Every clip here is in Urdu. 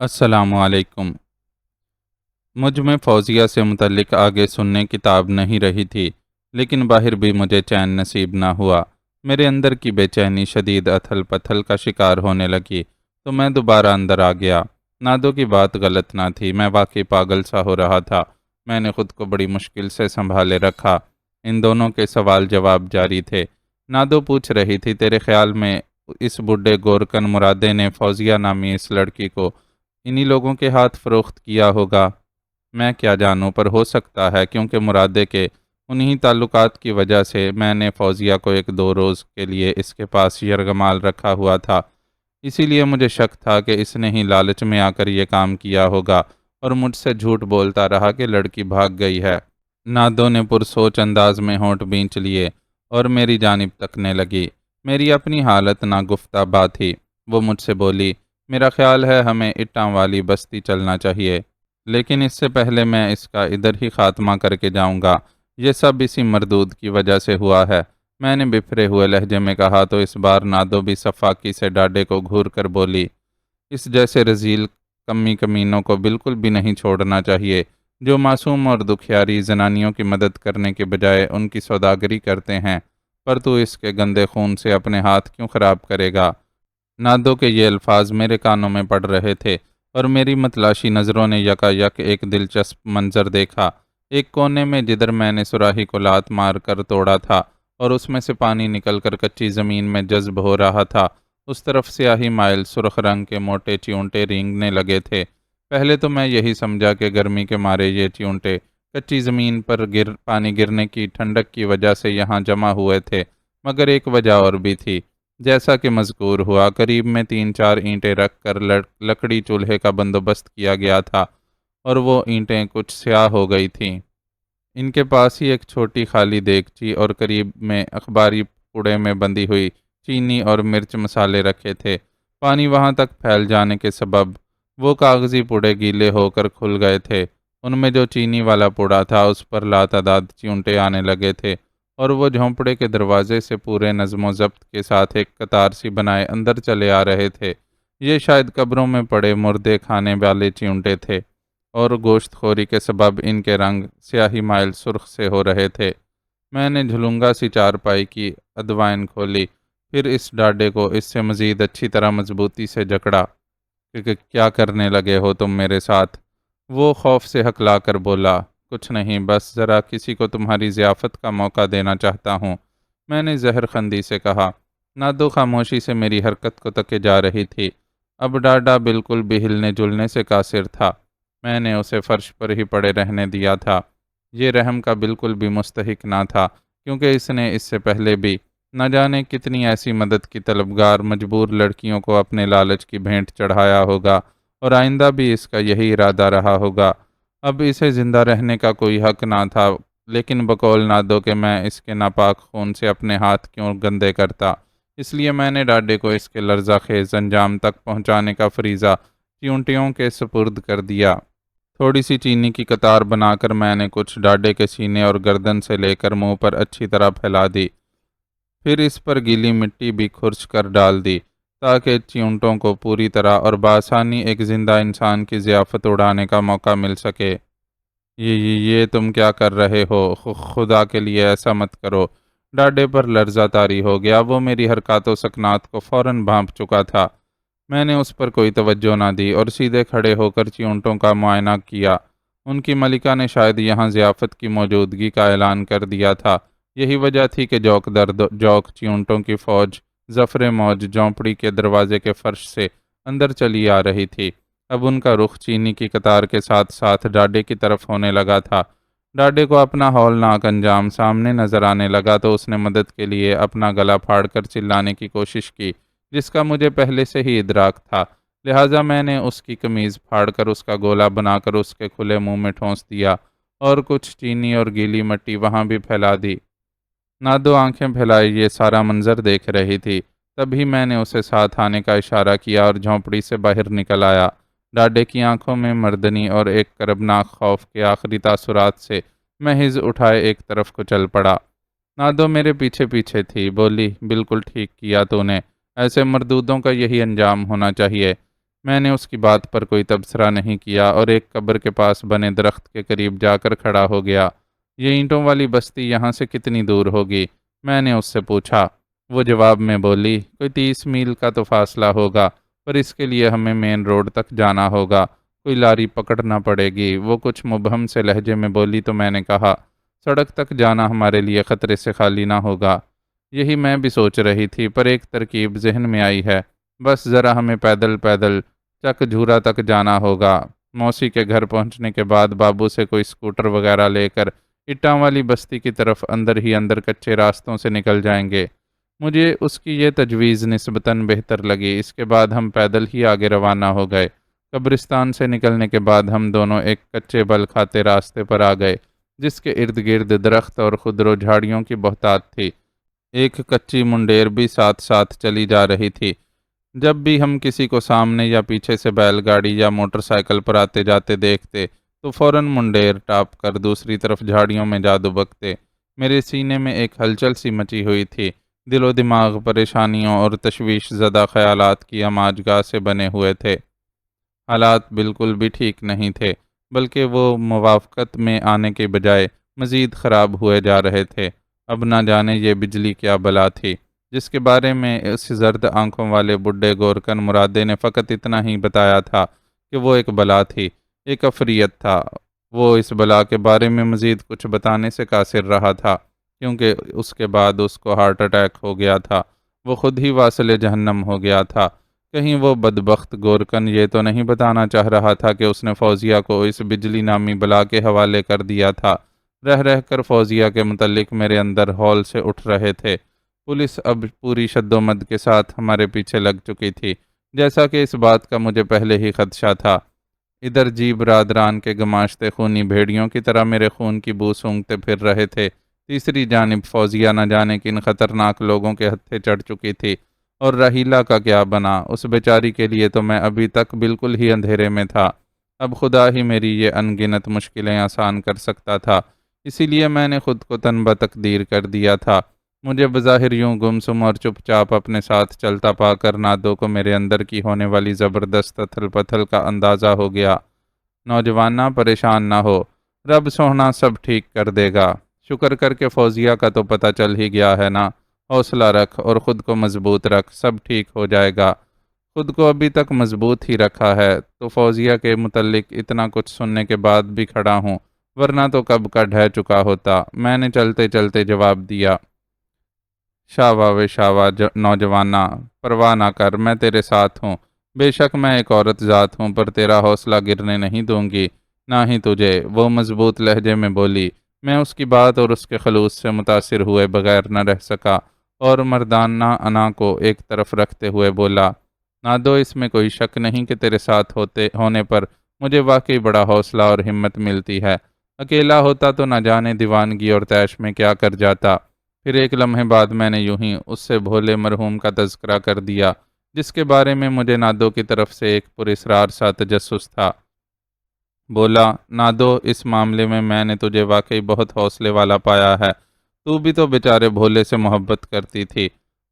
السلام علیکم۔ مجھ میں فوزیہ سے متعلق آگے سننے کی تاب نہیں رہی تھی، لیکن باہر بھی مجھے چین نصیب نہ ہوا۔ میرے اندر کی بے چینی شدید اتھل پتھل کا شکار ہونے لگی تو میں دوبارہ اندر آ گیا۔ نادو کی بات غلط نہ تھی، میں واقعی پاگل سا ہو رہا تھا۔ میں نے خود کو بڑی مشکل سے سنبھالے رکھا۔ ان دونوں کے سوال جواب جاری تھے۔ نادو پوچھ رہی تھی، تیرے خیال میں اس بڈھے گورکن مرادے نے فوزیہ نامی اس لڑکی کو انہی لوگوں کے ہاتھ فروخت کیا ہوگا؟ میں کیا جانوں، پر ہو سکتا ہے، کیونکہ مرادے کے انہی تعلقات کی وجہ سے میں نے فوزیہ کو 1-2 روز کے لیے اس کے پاس یرغمال رکھا ہوا تھا۔ اسی لیے مجھے شک تھا کہ اس نے ہی لالچ میں آ کر یہ کام کیا ہوگا اور مجھ سے جھوٹ بولتا رہا کہ لڑکی بھاگ گئی ہے۔ نادو نے پرسوچ انداز میں ہونٹ بینچ لیے اور میری جانب تکنے لگی۔ میری اپنی حالت ناگفتہ بات تھی۔ وہ مجھ سے بولی، میرا خیال ہے ہمیں اٹاں والی بستی چلنا چاہیے، لیکن اس سے پہلے میں اس کا ادھر ہی خاتمہ کر کے جاؤں گا۔ یہ سب اسی مردود کی وجہ سے ہوا ہے۔ میں نے بفرے ہوئے لہجے میں کہا تو اس بار نادو بھی صفاقی سے ڈاڈے کو گھور کر بولی، اس جیسے رذیل کمی کمینوں کو بالکل بھی نہیں چھوڑنا چاہیے، جو معصوم اور دکھیاری زنانیوں کی مدد کرنے کے بجائے ان کی سوداگری کرتے ہیں۔ پر تو اس کے گندے خون سے اپنے ہاتھ کیوں خراب کرے گا؟ نادو کے یہ الفاظ میرے کانوں میں پڑ رہے تھے اور میری متلاشی نظروں نے یکا یک ایک دلچسپ منظر دیکھا۔ ایک کونے میں جدھر میں نے سراہی کو لات مار کر توڑا تھا اور اس میں سے پانی نکل کر کچی زمین میں جذب ہو رہا تھا، اس طرف سیاہی مائل سرخ رنگ کے موٹے چیونٹے رینگنے لگے تھے۔ پہلے تو میں یہی سمجھا کہ گرمی کے مارے یہ چیونٹے کچی زمین پر پانی گرنے کی ٹھنڈک کی وجہ سے یہاں جمع ہوئے تھے، مگر ایک وجہ اور بھی تھی۔ جیسا کہ مذکور ہوا، قریب میں 3-4 اینٹیں رکھ کر لکڑی چولہے کا بندوبست کیا گیا تھا اور وہ اینٹیں کچھ سیاہ ہو گئی تھیں۔ ان کے پاس ہی ایک چھوٹی خالی دیگچی اور قریب میں اخباری پڑے میں بندھی ہوئی چینی اور مرچ مسالے رکھے تھے۔ پانی وہاں تک پھیل جانے کے سبب وہ کاغذی پڑے گیلے ہو کر کھل گئے تھے۔ ان میں جو چینی والا پڑا تھا اس پر لاتعداد چیونٹے آنے لگے تھے اور وہ جھونپڑے کے دروازے سے پورے نظم و ضبط کے ساتھ ایک قطار سی بنائے اندر چلے آ رہے تھے۔ یہ شاید قبروں میں پڑے مردے کھانے والے چیونٹے تھے اور گوشت خوری کے سبب ان کے رنگ سیاہی مائل سرخ سے ہو رہے تھے۔ میں نے جھلونگا سی چارپائی کی ادوائن کھولی، پھر اس ڈاڈے کو اس سے مزید اچھی طرح مضبوطی سے جکڑا کہ کیا کرنے لگے ہو تم میرے ساتھ؟ وہ خوف سے ہکلا کر بولا، کچھ نہیں، بس ذرا کسی کو تمہاری ضیافت کا موقع دینا چاہتا ہوں، میں نے زہر خندی سے کہا۔ نادو خاموشی سے میری حرکت کو تکے جا رہی تھی۔ اب ڈاڈا بالکل بھی ہلنے جلنے سے قاصر تھا۔ میں نے اسے فرش پر ہی پڑے رہنے دیا تھا۔ یہ رحم کا بالکل بھی مستحق نہ تھا، کیونکہ اس نے اس سے پہلے بھی نہ جانے کتنی ایسی مدد کی طلبگار مجبور لڑکیوں کو اپنے لالچ کی بھینٹ چڑھایا ہوگا، اور آئندہ بھی اس کا یہی ارادہ رہا ہوگا۔ اب اسے زندہ رہنے کا کوئی حق نہ تھا، لیکن بقول نادو کہ میں اس کے ناپاک خون سے اپنے ہاتھ کیوں گندے کرتا، اس لیے میں نے ڈاڈے کو اس کے لرزہ خیز انجام تک پہنچانے کا فریضہ چیونٹیوں کے سپرد کر دیا۔ تھوڑی سی چینی کی قطار بنا کر میں نے کچھ ڈاڈے کے سینے اور گردن سے لے کر منہ پر اچھی طرح پھیلا دی، پھر اس پر گیلی مٹی بھی کھرچ کر ڈال دی تاکہ چیونٹوں کو پوری طرح اور بآسانی ایک زندہ انسان کی ضیافت اڑانے کا موقع مل سکے۔ یہ تم کیا کر رہے ہو؟ خدا کے لیے ایسا مت کرو۔ ڈاڈے پر لرزہ طاری ہو گیا۔ وہ میری حرکات و سکنات کو فوراً بھانپ چکا تھا۔ میں نے اس پر کوئی توجہ نہ دی اور سیدھے کھڑے ہو کر چیونٹوں کا معائنہ کیا۔ ان کی ملکہ نے شاید یہاں ضیافت کی موجودگی کا اعلان کر دیا تھا۔ یہی وجہ تھی کہ جوک درد جوک چیونٹوں کی فوج ظفر موج جھونپڑی کے دروازے کے فرش سے اندر چلی آ رہی تھی۔ اب ان کا رخ چینی کی قطار کے ساتھ ساتھ ڈاڈے کی طرف ہونے لگا تھا۔ ڈاڈے کو اپنا ہولناک انجام سامنے نظر آنے لگا تو اس نے مدد کے لیے اپنا گلا پھاڑ کر چلانے کی کوشش کی، جس کا مجھے پہلے سے ہی ادراک تھا، لہٰذا میں نے اس کی قمیض پھاڑ کر اس کا گولا بنا کر اس کے کھلے منہ میں ٹھونس دیا اور کچھ چینی اور گیلی مٹی وہاں بھی پھیلا دی۔ نادو آنکھیں پھیلائے یہ سارا منظر دیکھ رہی تھی۔ تبھی میں نے اسے ساتھ آنے کا اشارہ کیا اور جھونپڑی سے باہر نکل آیا۔ ڈاڈے کی آنکھوں میں مردنی اور ایک کربناک خوف کے آخری تاثرات سے محض اٹھائے ایک طرف کو چل پڑا۔ نادو میرے پیچھے پیچھے تھی، بولی، بالکل ٹھیک کیا تو نے، ایسے مردودوں کا یہی انجام ہونا چاہیے۔ میں نے اس کی بات پر کوئی تبصرہ نہیں کیا اور ایک قبر کے پاس بنے درخت کے قریب جا کر کھڑا ہو گیا۔ یہ اینٹوں والی بستی یہاں سے کتنی دور ہوگی؟ میں نے اس سے پوچھا۔ وہ جواب میں بولی، کوئی 30 میل کا تو فاصلہ ہوگا، پر اس کے لیے ہمیں مین روڈ تک جانا ہوگا، کوئی لاری پکڑنا پڑے گی۔ وہ کچھ مبہم سے لہجے میں بولی تو میں نے کہا، سڑک تک جانا ہمارے لیے خطرے سے خالی نہ ہوگا۔ یہی میں بھی سوچ رہی تھی، پر ایک ترکیب ذہن میں آئی ہے، بس ذرا ہمیں پیدل پیدل چک جھورا تک جانا ہوگا۔ موسی کے گھر پہنچنے کے بعد بابو سے کوئی اسکوٹر وغیرہ لے کر اٹاں والی بستی کی طرف اندر ہی اندر کچے راستوں سے نکل جائیں گے۔ مجھے اس کی یہ تجویز نسبتاً بہتر لگی۔ اس کے بعد ہم پیدل ہی آگے روانہ ہو گئے۔ قبرستان سے نکلنے کے بعد ہم دونوں ایک کچے بل کھاتے راستے پر آ گئے، جس کے ارد گرد درخت اور خضر و جھاڑیوں کی بہتات تھی۔ ایک کچی منڈیر بھی ساتھ ساتھ چلی جا رہی تھی۔ جب بھی ہم کسی کو سامنے یا پیچھے سے بیل گاڑی یا موٹر سائیکل پر آتے جاتے دیکھتے تو فوراً منڈیر ٹاپ کر دوسری طرف جھاڑیوں میں جا دبکتے۔ میرے سینے میں ایک ہلچل سی مچی ہوئی تھی۔ دل و دماغ پریشانیوں اور تشویش زدہ خیالات کی اماج گاہ سے بنے ہوئے تھے۔ حالات بالکل بھی ٹھیک نہیں تھے، بلکہ وہ موافقت میں آنے کے بجائے مزید خراب ہوئے جا رہے تھے۔ اب نہ جانے یہ بجلی کیا بلا تھی، جس کے بارے میں اس زرد آنکھوں والے بڈھے گورکن مرادے نے فقط اتنا ہی بتایا تھا کہ وہ ایک بلا تھی، ایک عفریت تھا۔ وہ اس بلا کے بارے میں مزید کچھ بتانے سے قاصر رہا تھا، کیونکہ اس کے بعد اس کو ہارٹ اٹیک ہو گیا تھا۔ وہ خود ہی واصل جہنم ہو گیا تھا۔ کہیں وہ بدبخت گورکن یہ تو نہیں بتانا چاہ رہا تھا کہ اس نے فوزیہ کو اس بجلی نامی بلا کے حوالے کر دیا تھا؟ رہ رہ کر فوزیہ کے متعلق میرے اندر ہول سے اٹھ رہے تھے۔ پولیس اب پوری شد و مد کے ساتھ ہمارے پیچھے لگ چکی تھی، جیسا کہ اس بات کا مجھے پہلے ہی خدشہ تھا۔ ادھر جی برادران کے گماشتے خونی بھیڑیوں کی طرح میرے خون کی بو سونگھتے پھر رہے تھے۔ تیسری جانب فوزیہ نہ جانے کن خطرناک لوگوں کے ہتھے چڑھ چکی تھی، اور رحیلہ کا کیا بنا؟ اس بیچاری کے لیے تو میں ابھی تک بالکل ہی اندھیرے میں تھا۔ اب خدا ہی میری یہ انگنت مشکلیں آسان کر سکتا تھا، اسی لیے میں نے خود کو تنبہ تقدیر کر دیا تھا۔ مجھے بظاہر یوں گمسم اور چپ چاپ اپنے ساتھ چلتا پا کر نادو کو میرے اندر کی ہونے والی زبردست اتھل پتھل کا اندازہ ہو گیا۔ نوجوانہ پریشان نہ ہو، رب سوہنا سب ٹھیک کر دے گا۔ شکر کر کے فوزیہ کا تو پتہ چل ہی گیا ہے نا۔ حوصلہ رکھ اور خود کو مضبوط رکھ، سب ٹھیک ہو جائے گا۔ خود کو ابھی تک مضبوط ہی رکھا ہے تو فوزیہ کے متعلق اتنا کچھ سننے کے بعد بھی کھڑا ہوں، ورنہ تو کب کا ڈھہ چکا ہوتا۔ میں نے چلتے چلتے جواب دیا، شاوا وے شاوا نوجوانہ، پرواہ نہ کر، میں تیرے ساتھ ہوں۔ بے شک میں ایک عورت ذات ہوں، پر تیرا حوصلہ گرنے نہیں دوں گی، نہ ہی تجھے، وہ مضبوط لہجے میں بولی۔ میں اس کی بات اور اس کے خلوص سے متاثر ہوئے بغیر نہ رہ سکا، اور مردانہ انا کو ایک طرف رکھتے ہوئے بولا، نادو، اس میں کوئی شک نہیں کہ تیرے ساتھ ہونے پر مجھے واقعی بڑا حوصلہ اور ہمت ملتی ہے۔ اکیلا ہوتا تو نہ جانے دیوانگی اور طیش میں کیا کر جاتا۔ پھر ایک لمحے بعد میں نے یوں ہی اس سے بھولے مرحوم کا تذکرہ کر دیا، جس کے بارے میں مجھے نادو کی طرف سے ایک پراسرار سا تجسس تھا۔ بولا، نادو، اس معاملے میں نے تجھے واقعی بہت حوصلے والا پایا ہے۔ تو بھی تو بیچارے بھولے سے محبت کرتی تھی۔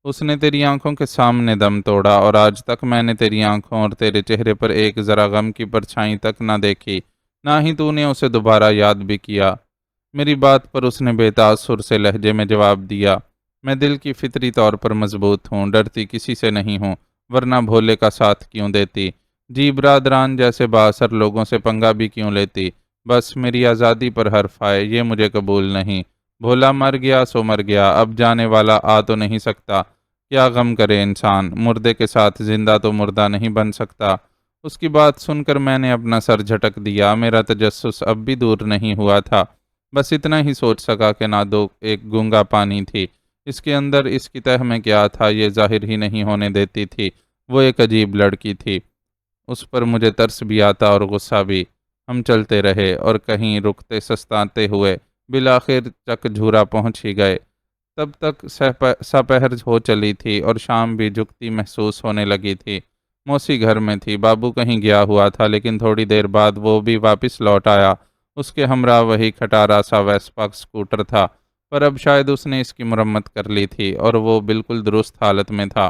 اس نے تیری آنکھوں کے سامنے دم توڑا، اور آج تک میں نے تیری آنکھوں اور تیرے چہرے پر ایک ذرا غم کی پرچھائی تک نہ دیکھی، نہ ہی تو نے اسے دوبارہ یاد بھی کیا۔ میری بات پر اس نے بے تاثر سے لہجے میں جواب دیا، میں دل کی فطری طور پر مضبوط ہوں، ڈرتی کسی سے نہیں ہوں، ورنہ بھولے کا ساتھ کیوں دیتی؟ جی برادران جیسے بااثر لوگوں سے پنگا بھی کیوں لیتی؟ بس میری آزادی پر حرف آئے، یہ مجھے قبول نہیں۔ بھولا مر گیا سو مر گیا، اب جانے والا آ تو نہیں سکتا۔ کیا غم کرے انسان، مردے کے ساتھ زندہ تو مردہ نہیں بن سکتا۔ اس کی بات سن کر میں نے اپنا سر جھٹک دیا۔ میرا تجسس اب بھی دور نہیں ہوا تھا۔ بس اتنا ہی سوچ سکا کہ نادو ایک گونگا پانی تھی، اس کے اندر اس کی تہ میں کیا تھا یہ ظاہر ہی نہیں ہونے دیتی تھی۔ وہ ایک عجیب لڑکی تھی، اس پر مجھے ترس بھی آتا اور غصہ بھی۔ ہم چلتے رہے اور کہیں رکتے سستاتے ہوئے بالآخر چک جھورا پہنچ ہی گئے۔ تب تک سپہر ہو چلی تھی اور شام بھی جھکتی محسوس ہونے لگی تھی۔ موسی گھر میں تھی، بابو کہیں گیا ہوا تھا، لیکن تھوڑی دیر بعد وہ بھی واپس لوٹ آیا۔ اس کے ہمراہ وہی کھٹارا سا ویسپا اسکوٹر تھا، پر اب شاید اس نے اس کی مرمت کر لی تھی اور وہ بالکل درست حالت میں تھا۔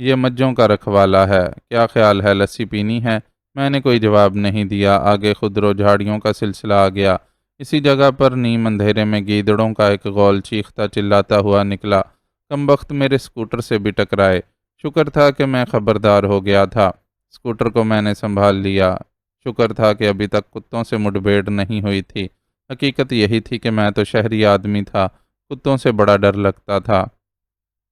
یہ مجھوں کا رکھوالا ہے، کیا خیال ہے، لسی پینی ہے؟ میں نے کوئی جواب نہیں دیا۔ آگے خودرو جھاڑیوں کا سلسلہ آ گیا۔ اسی جگہ پر نیم اندھیرے میں گیدڑوں کا ایک غول چیختا چلاتا ہوا نکلا۔ کمبخت میرے اسکوٹر سے بھی ٹکرائے۔ شکر تھا کہ میں خبردار ہو گیا تھا۔ اسکوٹر کو میں نے سنبھال لیا۔ شکر تھا کہ ابھی تک کتوں سے مڈبھیڑ نہیں ہوئی تھی۔ حقیقت یہی تھی کہ میں تو شہری آدمی تھا، کتوں سے بڑا ڈر لگتا تھا۔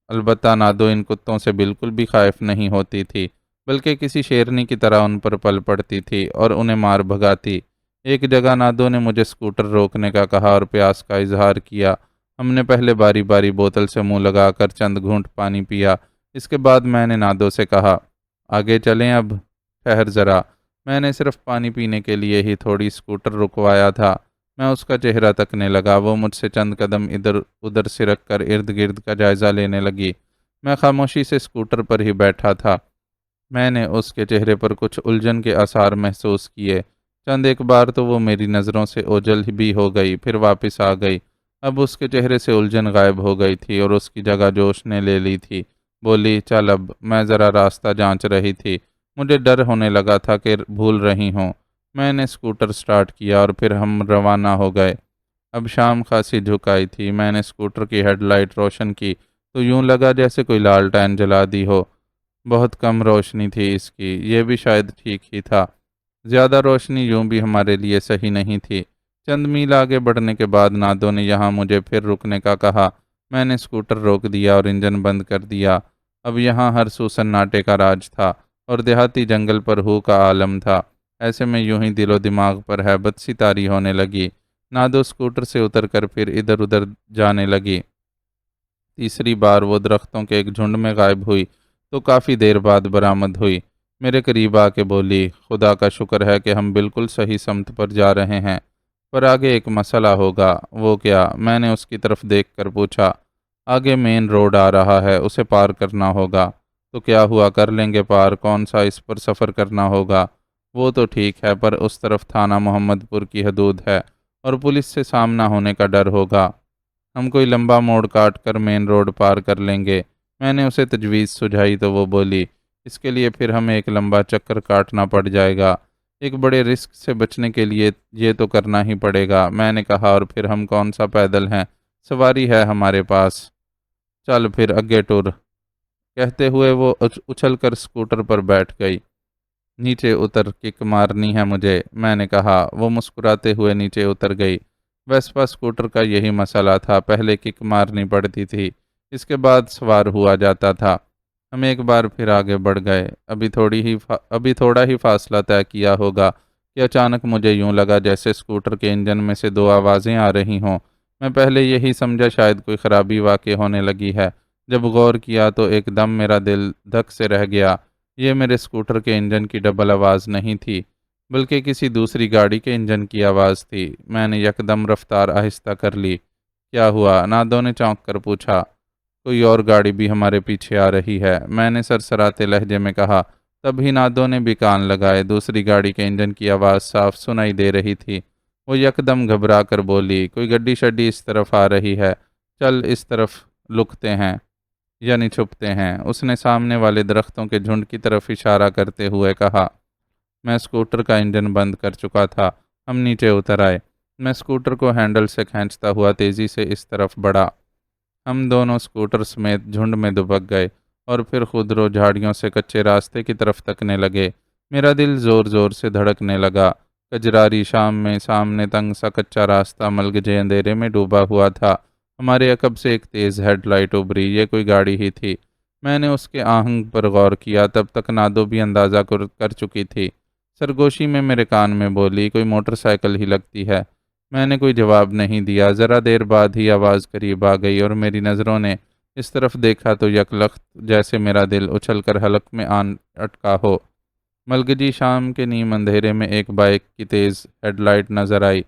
البتہ نادو ان کتوں سے بالکل بھی خائف نہیں ہوتی تھی، بلکہ کسی شیرنی کی طرح ان پر پل پڑتی تھی اور انہیں مار بھگاتی۔ ایک جگہ نادو نے مجھے اسکوٹر روکنے کا کہا اور پیاس کا اظہار کیا۔ ہم نے پہلے باری باری بوتل سے منہ لگا کر چند گھونٹ پانی پیا۔ اس کے بعد میں نے نادو سے کہا، آگے چلیں اب؟ ٹھہر ذرا، میں نے صرف پانی پینے کے لیے ہی تھوڑی اسکوٹر رکوایا تھا۔ میں اس کا چہرہ تکنے لگا۔ وہ مجھ سے چند قدم ادھر ادھر سرک کر ارد گرد کا جائزہ لینے لگی۔ میں خاموشی سے اسکوٹر پر ہی بیٹھا تھا۔ میں نے اس کے چہرے پر کچھ الجھن کے آثار محسوس کیے۔ چند ایک بار تو وہ میری نظروں سے اوجھل بھی ہو گئی، پھر واپس آ گئی۔ اب اس کے چہرے سے الجھن غائب ہو گئی تھی اور اس کی جگہ جوش نے لے لی تھی۔ بولی، چل اب۔ میں ذرا راستہ جانچ رہی تھی، مجھے ڈر ہونے لگا تھا کہ بھول رہی ہوں۔ میں نے اسکوٹر سٹارٹ کیا اور پھر ہم روانہ ہو گئے۔ اب شام خاصی جھک آئی تھی۔ میں نے اسکوٹر کی ہیڈ لائٹ روشن کی تو یوں لگا جیسے کوئی لالٹین جلا دی ہو۔ بہت کم روشنی تھی اس کی، یہ بھی شاید ٹھیک ہی تھا۔ زیادہ روشنی یوں بھی ہمارے لیے صحیح نہیں تھی۔ چند میل آگے بڑھنے کے بعد نادو نے یہاں مجھے پھر رکنے کا کہا۔ میں نے اسکوٹر روک دیا اور انجن بند کر دیا۔ اب یہاں ہر سو سناٹے کا راج تھا اور دیہاتی جنگل پر ہو کا عالم تھا۔ ایسے میں یوں ہی دل و دماغ پر ہیبت سی طاری ہونے لگی۔ نادو اسکوٹر سے اتر کر پھر ادھر ادھر جانے لگی۔ تیسری بار وہ درختوں کے ایک جھنڈ میں غائب ہوئی تو کافی دیر بعد برآمد ہوئی۔ میرے قریب آ کے بولی، خدا کا شکر ہے کہ ہم بالکل صحیح سمت پر جا رہے ہیں، پر آگے ایک مسئلہ ہوگا۔ وہ کیا؟ میں نے اس کی طرف دیکھ کر پوچھا۔ آگے مین روڈ آ رہا ہے، اسے پار کرنا ہوگا۔ تو کیا ہوا، کر لیں گے پار، کون سا اس پر سفر کرنا ہوگا؟ وہ تو ٹھیک ہے، پر اس طرف تھانہ محمد پور کی حدود ہے اور پولیس سے سامنا ہونے کا ڈر ہوگا۔ ہم کوئی لمبا موڑ کاٹ کر مین روڈ پار کر لیں گے۔ میں نے اسے تجویز سجھائی تو وہ بولی، اس کے لیے پھر ہمیں ایک لمبا چکر کاٹنا پڑ جائے گا۔ ایک بڑے رسک سے بچنے کے لیے یہ تو کرنا ہی پڑے گا۔ میں نے کہا، اور پھر ہم کون سا پیدل ہیں، سواری ہے ہمارے پاس، چل پھر اگے ٹر۔ کہتے ہوئے وہ اچھل کر اسکوٹر پر بیٹھ گئی۔ نیچے اتر، کک مارنی ہے مجھے، میں نے کہا۔ وہ مسکراتے ہوئے نیچے اتر گئی۔ ویسپا اسکوٹر کا یہی مسئلہ تھا، پہلے کک مارنی پڑتی تھی، اس کے بعد سوار ہوا جاتا تھا۔ ہم ایک بار پھر آگے بڑھ گئے۔ ابھی تھوڑا ہی فاصلہ طے کیا ہوگا کہ اچانک مجھے یوں لگا جیسے اسکوٹر کے انجن میں سے دو آوازیں آ رہی ہوں۔ میں پہلے یہی سمجھا شاید کوئی خرابی واقع ہونے لگی ہے۔ جب غور کیا تو ایک دم میرا دل دھک سے رہ گیا۔ یہ میرے اسکوٹر کے انجن کی ڈبل آواز نہیں تھی، بلکہ کسی دوسری گاڑی کے انجن کی آواز تھی۔ میں نے یکدم رفتار آہستہ کر لی۔ کیا ہوا؟ نادو نے چونک کر پوچھا۔ کوئی اور گاڑی بھی ہمارے پیچھے آ رہی ہے، میں نے سرسراتے لہجے میں کہا۔ تبھی نادو نے بھی کان لگائے۔ دوسری گاڑی کے انجن کی آواز صاف سنائی دے رہی تھی۔ وہ یکدم گھبرا کر بولی، کوئی گڈی شڈی اس طرف آ رہی ہے، چل اس طرف لکتے ہیں، یعنی چھپتے ہیں۔ اس نے سامنے والے درختوں کے جھنڈ کی طرف اشارہ کرتے ہوئے کہا۔ میں اسکوٹر کا انجن بند کر چکا تھا۔ ہم نیچے اتر آئے۔ میں اسکوٹر کو ہینڈل سے کھینچتا ہوا تیزی سے اس طرف بڑھا۔ ہم دونوں اسکوٹر سمیت جھنڈ میں دبک گئے اور پھر خودرو جھاڑیوں سے کچے راستے کی طرف تکنے لگے۔ میرا دل زور زور سے دھڑکنے لگا۔ کجراری شام میں سامنے تنگ سا کچا راستہ ملگجے اندھیرے میں ڈوبا ہوا تھا۔ ہمارے عقب سے ایک تیز ہیڈ لائٹ ابھری، یہ کوئی گاڑی ہی تھی۔ میں نے اس کے آہنگ پر غور کیا، تب تک نادو بھی اندازہ کر چکی تھی۔ سرگوشی میں میرے کان میں بولی، کوئی موٹر سائیکل ہی لگتی ہے۔ میں نے کوئی جواب نہیں دیا۔ ذرا دیر بعد ہی آواز قریب آ گئی اور میری نظروں نے اس طرف دیکھا تو یکلخت جیسے میرا دل اچھل کر حلق میں آن اٹکا ہو۔ ملگجی شام کے نیم اندھیرے میں ایک بائک کی تیز ہیڈ لائٹ نظر آئی۔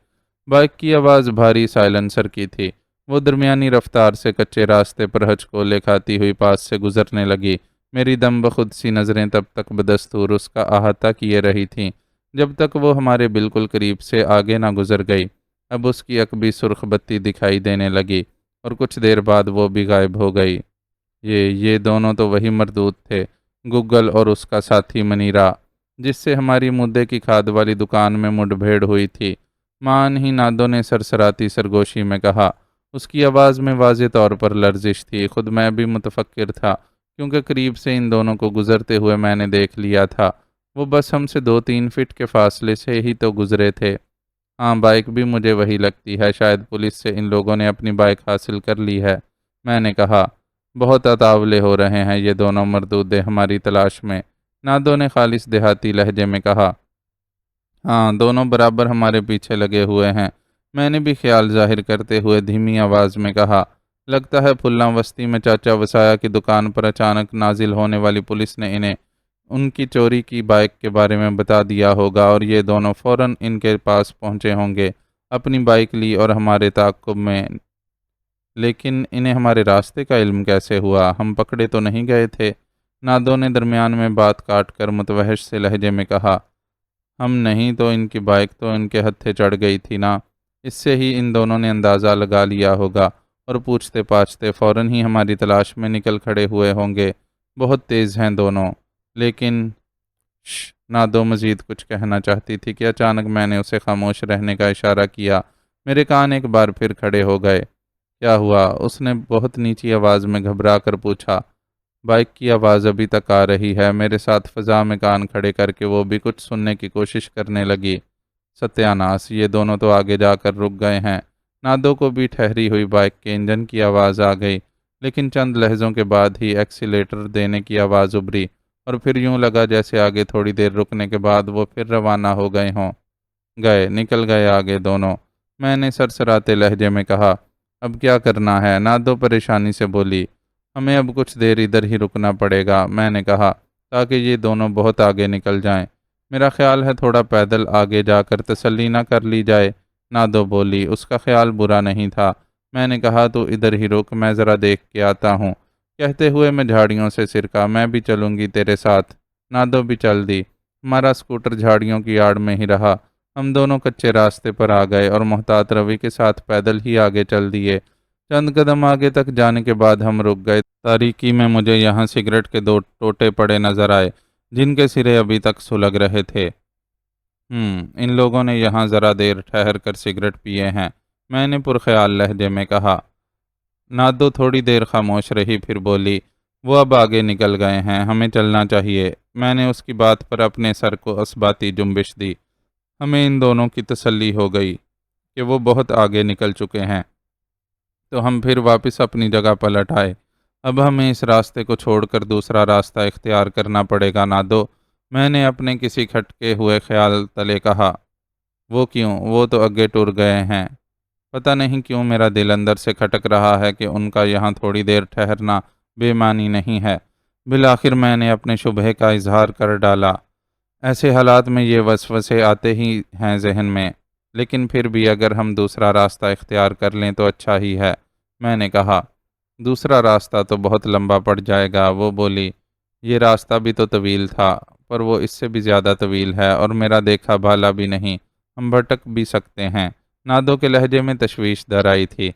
بائک کی آواز بھاری سائلنسر کی تھی۔ وہ درمیانی رفتار سے کچے راستے پر ہچکولے کھاتی ہوئی پاس سے گزرنے لگی۔ میری دم بخود سی نظریں تب تک بدستور اس کا احاطہ کیے رہی تھیں جب تک وہ ہمارے بالکل قریب سے آگے نہ گزر گئی۔ اب اس کی عقبی سرخ بتی دکھائی دینے لگی اور کچھ دیر بعد وہ بھی غائب ہو گئی۔ یہ دونوں تو وہی مردود تھے گگل اور اس کا ساتھی منیرا، جس سے ہماری مدعے کی کھاد والی دکان میں مڈبھیڑ ہوئی تھی۔ مان ہی نادو نے سرسراتی سرگوشی میں کہا۔ اس کی آواز میں واضح طور پر لرزش تھی۔ خود میں بھی متفکر تھا، کیونکہ قریب سے ان دونوں کو گزرتے ہوئے میں نے دیکھ لیا تھا۔ وہ بس ہم سے 2-3 فٹ کے فاصلے سے ہی تو گزرے تھے۔ ہاں، بائک بھی مجھے وہی لگتی ہے، شاید پولیس سے ان لوگوں نے اپنی بائک حاصل کر لی ہے، میں نے کہا۔ بہت اتاولے ہو رہے ہیں یہ دونوں مردودے ہماری تلاش میں، نادو نے خالص دیہاتی لہجے میں کہا۔ ہاں، دونوں برابر ہمارے پیچھے لگے ہوئے ہیں، میں نے بھی خیال ظاہر کرتے ہوئے دھیمی آواز میں کہا۔ لگتا ہے پھلاں وسطی میں چاچا وسایا کی دکان پر اچانک نازل ہونے والی پولیس نے انہیں ان کی چوری کی بائک کے بارے میں بتا دیا ہوگا، اور یہ دونوں فوراً ان کے پاس پہنچے ہوں گے، اپنی بائک لی اور ہمارے تعاقب میں۔ لیکن انہیں ہمارے راستے کا علم کیسے ہوا؟ ہم پکڑے تو نہیں گئے تھے؟ نادو نے درمیان میں بات کاٹ کر متوحش سے لہجے میں کہا۔ ہم نہیں تو ان کی بائک تو ان کے ہتھے چڑھ گئی تھی نا، اس سے ہی ان دونوں نے اندازہ لگا لیا ہوگا، اور پوچھتے پاچھتے فوراً ہی ہماری تلاش میں نکل کھڑے ہوئے ہوں گے۔ بہت تیز ہیں دونوں۔ لیکن نادو مزید کچھ کہنا چاہتی تھی کہ اچانک میں نے اسے خاموش رہنے کا اشارہ کیا۔ میرے کان ایک بار پھر کھڑے ہو گئے۔ کیا ہوا؟ اس نے بہت نیچی آواز میں گھبرا کر پوچھا۔ بائک کی آواز ابھی تک آ رہی ہے، میرے ساتھ فضا میں کان کھڑے کر کے وہ بھی کچھ سننے کی کوشش کرنے لگی۔ ستیاناس، یہ دونوں تو آگے جا کر رک گئے ہیں۔ نادو کو بھی ٹھہری ہوئی بائک کے انجن کی آواز آ گئی، لیکن چند لہجوں کے بعد ہی ایکسیلیٹر دینے کی آواز ابھری، اور پھر یوں لگا جیسے آگے تھوڑی دیر رکنے کے بعد وہ پھر روانہ ہو گئے ہوں۔ نکل گئے آگے دونوں، میں نے سرسراتے لہجے میں کہا۔ اب کیا کرنا ہے؟ نادو پریشانی سے بولی۔ ہمیں اب کچھ دیر ادھر ہی رکنا پڑے گا، میں نے کہا، تاکہ یہ دونوں بہت آگے نکل جائیں۔ میرا خیال ہے تھوڑا پیدل آگے جا کر تسلی نہ کر لی جائے، نادو بولی۔ اس کا خیال برا نہیں تھا، میں نے کہا۔ تو ادھر ہی رک، میں ذرا دیکھ کے آتا ہوں۔ کہتے ہوئے میں جھاڑیوں سے سرکا۔ میں بھی چلوں گی تیرے ساتھ، نادو بھی چل دی۔ ہمارا اسکوٹر جھاڑیوں کی آڑ میں ہی رہا۔ ہم دونوں کچے راستے پر آ گئے اور محتاط روی کے ساتھ پیدل ہی آگے چل دیے۔ چند قدم آگے تک جانے کے بعد ہم رک گئے۔ تاریکی میں مجھے یہاں سگریٹ کے 2 ٹوٹے پڑے نظر آئے، جن کے سرے ابھی تک سلگ رہے تھے۔ ان لوگوں نے یہاں ذرا دیر ٹھہر کر سگریٹ پیے ہیں، میں نے پرخیال لہجے میں کہا۔ نادو تھوڑی دیر خاموش رہی، پھر بولی۔ وہ اب آگے نکل گئے ہیں، ہمیں چلنا چاہیے۔ میں نے اس کی بات پر اپنے سر کو اثباتی جنبش دی۔ ہمیں ان دونوں کی تسلی ہو گئی کہ وہ بہت آگے نکل چکے ہیں، تو ہم پھر واپس اپنی جگہ پلٹ آئے۔ اب ہمیں اس راستے کو چھوڑ کر دوسرا راستہ اختیار کرنا پڑے گا نادو، میں نے اپنے کسی کھٹکے ہوئے خیال تلے کہا۔ وہ کیوں؟ وہ تو آگے ٹر گئے ہیں۔ پتہ نہیں کیوں میرا دل اندر سے کھٹک رہا ہے کہ ان کا یہاں تھوڑی دیر ٹھہرنا بے معنی نہیں ہے۔ بالآخر میں نے اپنے شبہے کا اظہار کر ڈالا۔ ایسے حالات میں یہ وسوسے آتے ہی ہیں ذہن میں، لیکن پھر بھی اگر ہم دوسرا راستہ اختیار کر لیں تو اچھا ہی ہے، میں نے کہا۔ دوسرا راستہ تو بہت لمبا پڑ جائے گا، وہ بولی۔ یہ راستہ بھی تو طویل تھا، پر وہ اس سے بھی زیادہ طویل ہے، اور میرا دیکھا بھالا بھی نہیں، ہم بھٹک بھی سکتے ہیں۔ نادو کے لہجے میں تشویش در آئی تھی۔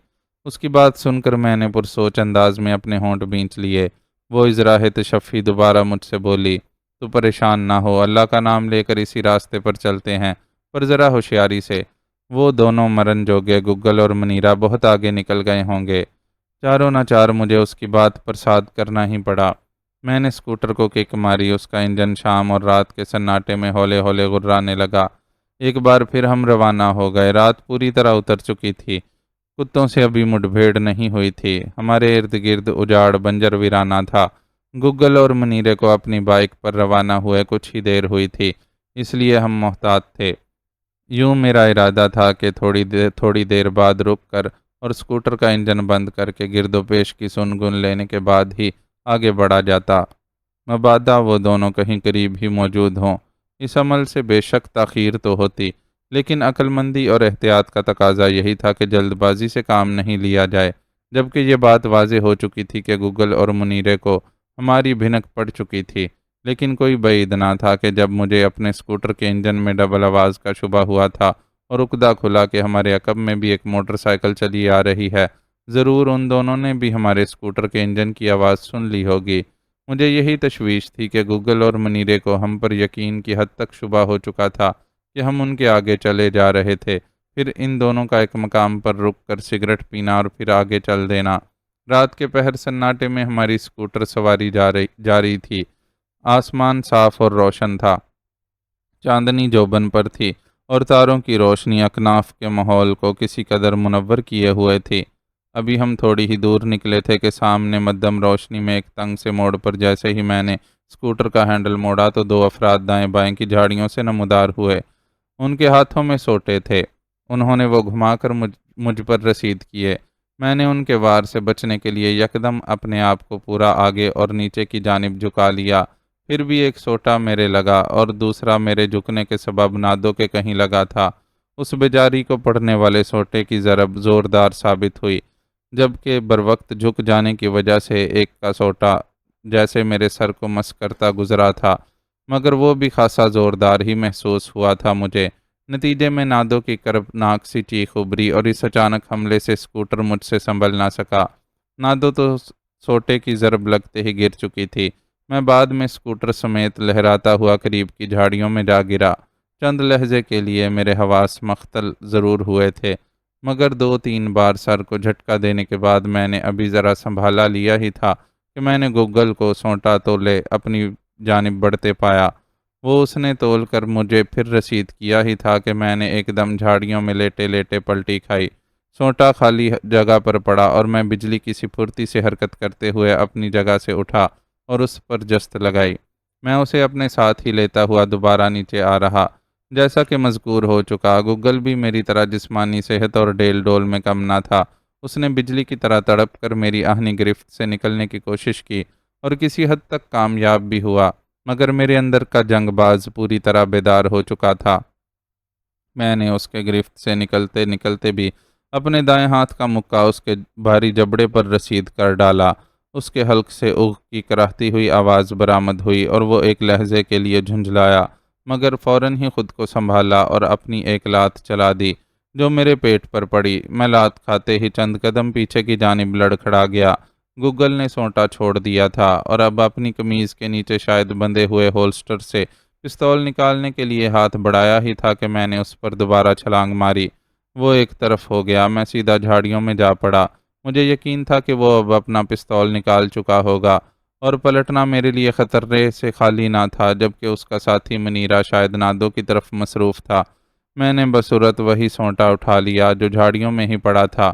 اس کی بات سن کر میں نے پرسوچ انداز میں اپنے ہونٹ بھینچ لیے۔ وہ اظہارِ تشفی دوبارہ مجھ سے بولی۔ تو پریشان نہ ہو، اللہ کا نام لے کر اسی راستے پر چلتے ہیں، پر ذرا ہوشیاری سے۔ وہ دونوں مرن جوگے گگل اور منیرا بہت آگے نکل گئے ہوں گے۔ چاروں نہ چار مجھے اس کی بات پر صاد کرنا ہی پڑا۔ میں نے اسکوٹر کو کک ماری، اس کا انجن شام اور رات کے سناٹے میں ہولے ہولے غرانے لگا۔ ایک بار پھر ہم روانہ ہو گئے۔ رات پوری طرح اتر چکی تھی، کتوں سے ابھی مڈبھیڑ نہیں ہوئی تھی۔ ہمارے ارد گرد اجاڑ بنجر ویرانہ تھا۔ گگل اور منیرے کو اپنی بائک پر روانہ ہوئے کچھ ہی دیر ہوئی تھی، اس لیے ہم محتاط تھے۔ یوں میرا ارادہ تھا کہ تھوڑی دیر بعد رک کر اور اسکوٹر کا انجن بند کر کے گرد و پیش کی سنگن لینے کے بعد ہی آگے بڑھا جاتا، مبادا وہ دونوں کہیں قریب ہی موجود ہوں۔ اس عمل سے بے شک تاخیر تو ہوتی، لیکن عقل مندی اور احتیاط کا تقاضا یہی تھا کہ جلد بازی سے کام نہیں لیا جائے، جبکہ یہ بات واضح ہو چکی تھی کہ گگل اور منیرے کو ہماری بھنک پڑ چکی تھی۔ لیکن کوئی بعید نہ تھا کہ جب مجھے اپنے اسکوٹر کے انجن میں ڈبل آواز کا شبہ ہوا تھا اور عقدہ کھلا کہ ہمارے عقب میں بھی ایک موٹر سائیکل چلی آ رہی ہے، ضرور ان دونوں نے بھی ہمارے اسکوٹر کے انجن کی آواز سن لی ہوگی۔ مجھے یہی تشویش تھی کہ گوگل اور منیرے کو ہم پر یقین کی حد تک شبہ ہو چکا تھا کہ ہم ان کے آگے چلے جا رہے تھے، پھر ان دونوں کا ایک مقام پر رک کر سگریٹ پینا اور پھر آگے چل دینا۔ رات کے پہر سناٹے میں ہماری اسکوٹر سواری جا رہی تھی۔ آسمان صاف اور روشن تھا، چاندنی جوبن پر تھی اور تاروں کی روشنی اکناف کے ماحول کو کسی قدر منور کیے ہوئے تھی۔ ابھی ہم تھوڑی ہی دور نکلے تھے کہ سامنے مدھم روشنی میں ایک تنگ سے موڑ پر جیسے ہی میں نے اسکوٹر کا ہینڈل موڑا تو دو افراد دائیں بائیں کی جھاڑیوں سے نمودار ہوئے۔ ان کے ہاتھوں میں سوٹے تھے، انہوں نے وہ گھما کر مجھ پر رسید کیے۔ میں نے ان کے وار سے بچنے کے لیے یکدم اپنے آپ کو پورا آگے اور نیچے کی جانب جھکا لیا، پھر بھی ایک سوٹا میرے لگا اور دوسرا میرے جھکنے کے سبب نادو کے کہیں لگا تھا۔ اس بیچاری کو پڑنے والے سوٹے کی ضرب زوردار ثابت ہوئی، جبکہ بروقت جھک جانے کی وجہ سے ایک کا سوٹا جیسے میرے سر کو مس کرتا گزرا تھا، مگر وہ بھی خاصا زوردار ہی محسوس ہوا تھا مجھے۔ نتیجے میں نادو کی کربناک سی چیخ ابھری اور اس اچانک حملے سے اسکوٹر مجھ سے سنبھل نہ سکا۔ نادو تو سوٹے کی ضرب لگتے ہی گر چکی تھی۔ میں بعد میں اسکوٹر سمیت لہراتا ہوا قریب کی جھاڑیوں میں جا گرا۔ چند لہجے کے لیے میرے حواس مختل ضرور ہوئے تھے، مگر 2-3 بار سر کو جھٹکا دینے کے بعد میں نے ابھی ذرا سنبھالا لیا ہی تھا کہ میں نے گوگل کو سونٹا تولے اپنی جانب بڑھتے پایا۔ وہ اس نے تول کر مجھے پھر رسید کیا ہی تھا کہ میں نے ایک دم جھاڑیوں میں لیٹے لیٹے پلٹی کھائی۔ سونٹا خالی جگہ پر پڑا اور میں بجلی کی سی پھرتی سے حرکت کرتے ہوئے اپنی جگہ سے اٹھا اور اس پر جست لگائی۔ میں اسے اپنے ساتھ ہی لیتا ہوا دوبارہ نیچے آ رہا۔ جیسا کہ مذکور ہو چکا، گوگل بھی میری طرح جسمانی صحت اور ڈیل ڈول میں کم نہ تھا۔ اس نے بجلی کی طرح تڑپ کر میری آہنی گرفت سے نکلنے کی کوشش کی اور کسی حد تک کامیاب بھی ہوا، مگر میرے اندر کا جنگ باز پوری طرح بیدار ہو چکا تھا۔ میں نے اس کے گرفت سے نکلتے نکلتے بھی اپنے دائیں ہاتھ کا مکہ اس کے بھاری جبڑے پر رسید کر ڈالا۔ اس کے حلق سے اگ کی کراہتی ہوئی آواز برآمد ہوئی اور وہ ایک لہجے کے لیے جھنجھلایا، مگر فوراً ہی خود کو سنبھالا اور اپنی ایک لات چلا دی جو میرے پیٹ پر پڑی۔ میں لات کھاتے ہی چند قدم پیچھے کی جانب لڑکھڑا گیا۔ گوگل نے سونٹا چھوڑ دیا تھا اور اب اپنی قمیض کے نیچے شاید بندھے ہوئے ہولسٹر سے پستول نکالنے کے لیے ہاتھ بڑھایا ہی تھا کہ میں نے اس پر دوبارہ چھلانگ ماری۔ وہ ایک طرف ہو گیا، میں سیدھا جھاڑیوں میں جا پڑا۔ مجھے یقین تھا کہ وہ اب اپنا پستول نکال چکا ہوگا اور پلٹنا میرے لیے خطرے سے خالی نہ تھا، جبکہ اس کا ساتھی منیرا شاید نادو کی طرف مصروف تھا۔ میں نے بصورت وہی سونٹا اٹھا لیا جو جھاڑیوں میں ہی پڑا تھا۔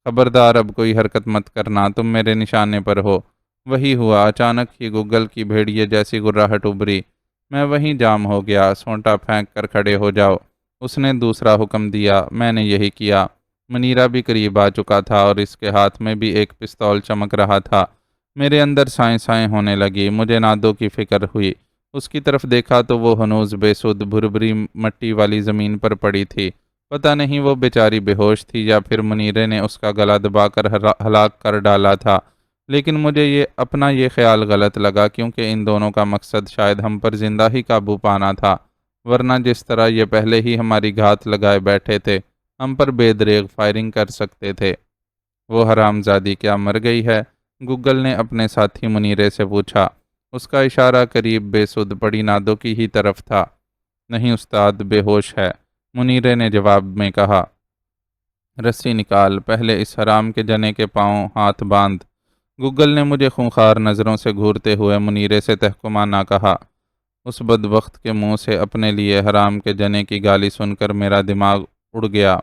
خبردار، اب کوئی حرکت مت کرنا، تم میرے نشانے پر ہو۔ وہی ہوا، اچانک ہی گوگل کی بھیڑیے جیسی گراہٹ ابھری۔ میں وہیں جام ہو گیا۔ سونٹا پھینک کر کھڑے ہو جاؤ، اس نے دوسرا حکم دیا۔ میں نے یہی کیا۔ منیرا بھی قریب آ چکا تھا اور اس کے ہاتھ میں بھی ایک پستول چمک رہا تھا۔ میرے اندر سائیں سائیں ہونے لگی۔ مجھے نادو کی فکر ہوئی۔ اس کی طرف دیکھا تو وہ ہنوز بے سدھ بھربھری مٹی والی زمین پر پڑی تھی۔ پتہ نہیں وہ بیچاری بے ہوش تھی یا پھر منیرے نے اس کا گلا دبا کر ہلاک کر ڈالا تھا، لیکن مجھے اپنا یہ خیال غلط لگا، کیونکہ ان دونوں کا مقصد شاید ہم پر زندہ ہی قابو پانا تھا، ورنہ جس طرح یہ پہلے ہی ہماری گھات لگائے بیٹھے تھے، ہم پر بے دریغ فائرنگ کر سکتے تھے۔ وہ حرامزادی کیا مر گئی ہے؟ گوگل نے اپنے ساتھی منیرے سے پوچھا۔ اس کا اشارہ قریب بے سدھ پڑی نادو کی ہی طرف تھا۔ نہیں استاد، بے ہوش ہے، منیرے نے جواب میں کہا۔ رسی نکال، پہلے اس حرام کے جنے کے پاؤں ہاتھ باندھ۔ گوگل نے مجھے خونخوار نظروں سے گھورتے ہوئے منیرے سے تحکمانہ کہا۔ اس بدبخت کے منہ سے اپنے لیے حرام کے جنے کی گالی سن کر میرا دماغ اڑ گیا۔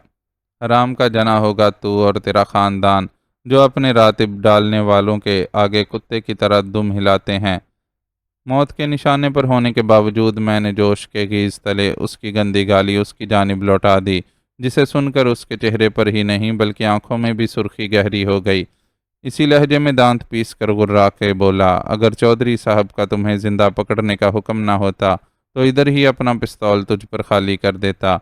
حرام کا جنا ہوگا تو اور تیرا خاندان، جو اپنے راتب ڈالنے والوں کے آگے کتے کی طرح دم ہلاتے ہیں۔ موت کے نشانے پر ہونے کے باوجود میں نے جوش کے گیز تلے اس کی گندی گالی اس کی جانب لوٹا دی، جسے سن کر اس کے چہرے پر ہی نہیں بلکہ آنکھوں میں بھی سرخی گہری ہو گئی۔ اسی لہجے میں دانت پیس کر گررا کے بولا، اگر چودھری صاحب کا تمہیں زندہ پکڑنے کا حکم نہ ہوتا تو ادھر ہی اپنا پستول تجھ پر خالی کر دیتا،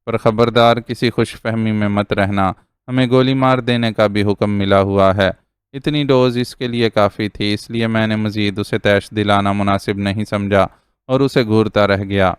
پر خبردار کسی خوش فہمی میں مت رہنا، ہمیں گولی مار دینے کا بھی حکم ملا ہوا ہے۔ اتنی ڈوز اس کے لیے کافی تھی، اس لیے میں نے مزید اسے تیش دلانا مناسب نہیں سمجھا اور اسے گھورتا رہ گیا۔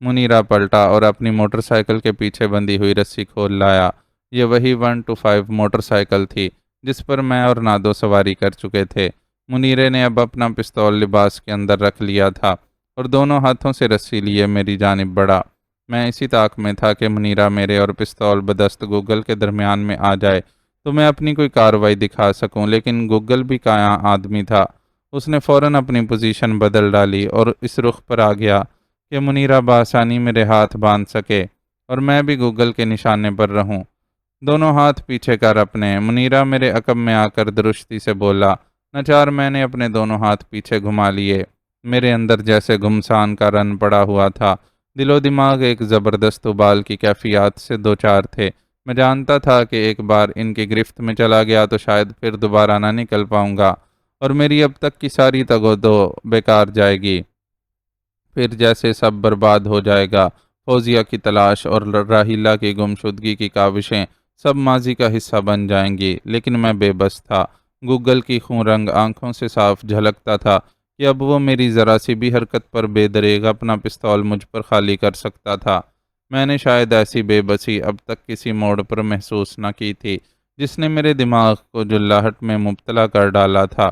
منیرا پلٹا اور اپنی موٹر سائیکل کے پیچھے بندھی ہوئی رسی کھول لایا۔ یہ وہی 125 موٹر سائیکل تھی جس پر میں اور نادو سواری کر چکے تھے۔ منیرے نے اب اپنا پستول لباس کے اندر رکھ لیا تھا اور دونوں ہاتھوں سے رسی لیے میری جانب بڑھا۔ میں اسی طاق میں تھا کہ منیرہ میرے اور پستول بدست گوگل کے درمیان میں آ جائے تو میں اپنی کوئی کارروائی دکھا سکوں، لیکن گوگل بھی کایاں آدمی تھا۔ اس نے فوراً اپنی پوزیشن بدل ڈالی اور اس رخ پر آ گیا کہ منیرہ بآسانی میرے ہاتھ باندھ سکے اور میں بھی گوگل کے نشانے پر رہوں۔ دونوں ہاتھ پیچھے کر اپنے منیرہ میرے عقب میں آ کر درستی سے بولا۔ ناچار میں نے اپنے دونوں ہاتھ پیچھے گھما لیے۔ میرے اندر جیسے گمسان کا رن پڑا ہوا تھا، دل و دماغ ایک زبردست ابال کی کیفیات سے دوچار تھے۔ میں جانتا تھا کہ ایک بار ان کی گرفت میں چلا گیا تو شاید پھر دوبارہ نہ نکل پاؤں گا اور میری اب تک کی ساری تگ و دو بیکار جائے گی۔ پھر جیسے سب برباد ہو جائے گا۔ فوزیہ کی تلاش اور راحیلہ کی گمشدگی کی کاوشیں سب ماضی کا حصہ بن جائیں گی، لیکن میں بے بس تھا۔ گوگل کی خون رنگ آنکھوں سے صاف جھلکتا تھا کہ اب وہ میری ذرا سی بھی حرکت پر بے دریغ اپنا پستول مجھ پر خالی کر سکتا تھا۔ میں نے شاید ایسی بے بسی اب تک کسی موڑ پر محسوس نہ کی تھی جس نے میرے دماغ کو جلاہٹ میں مبتلا کر ڈالا تھا۔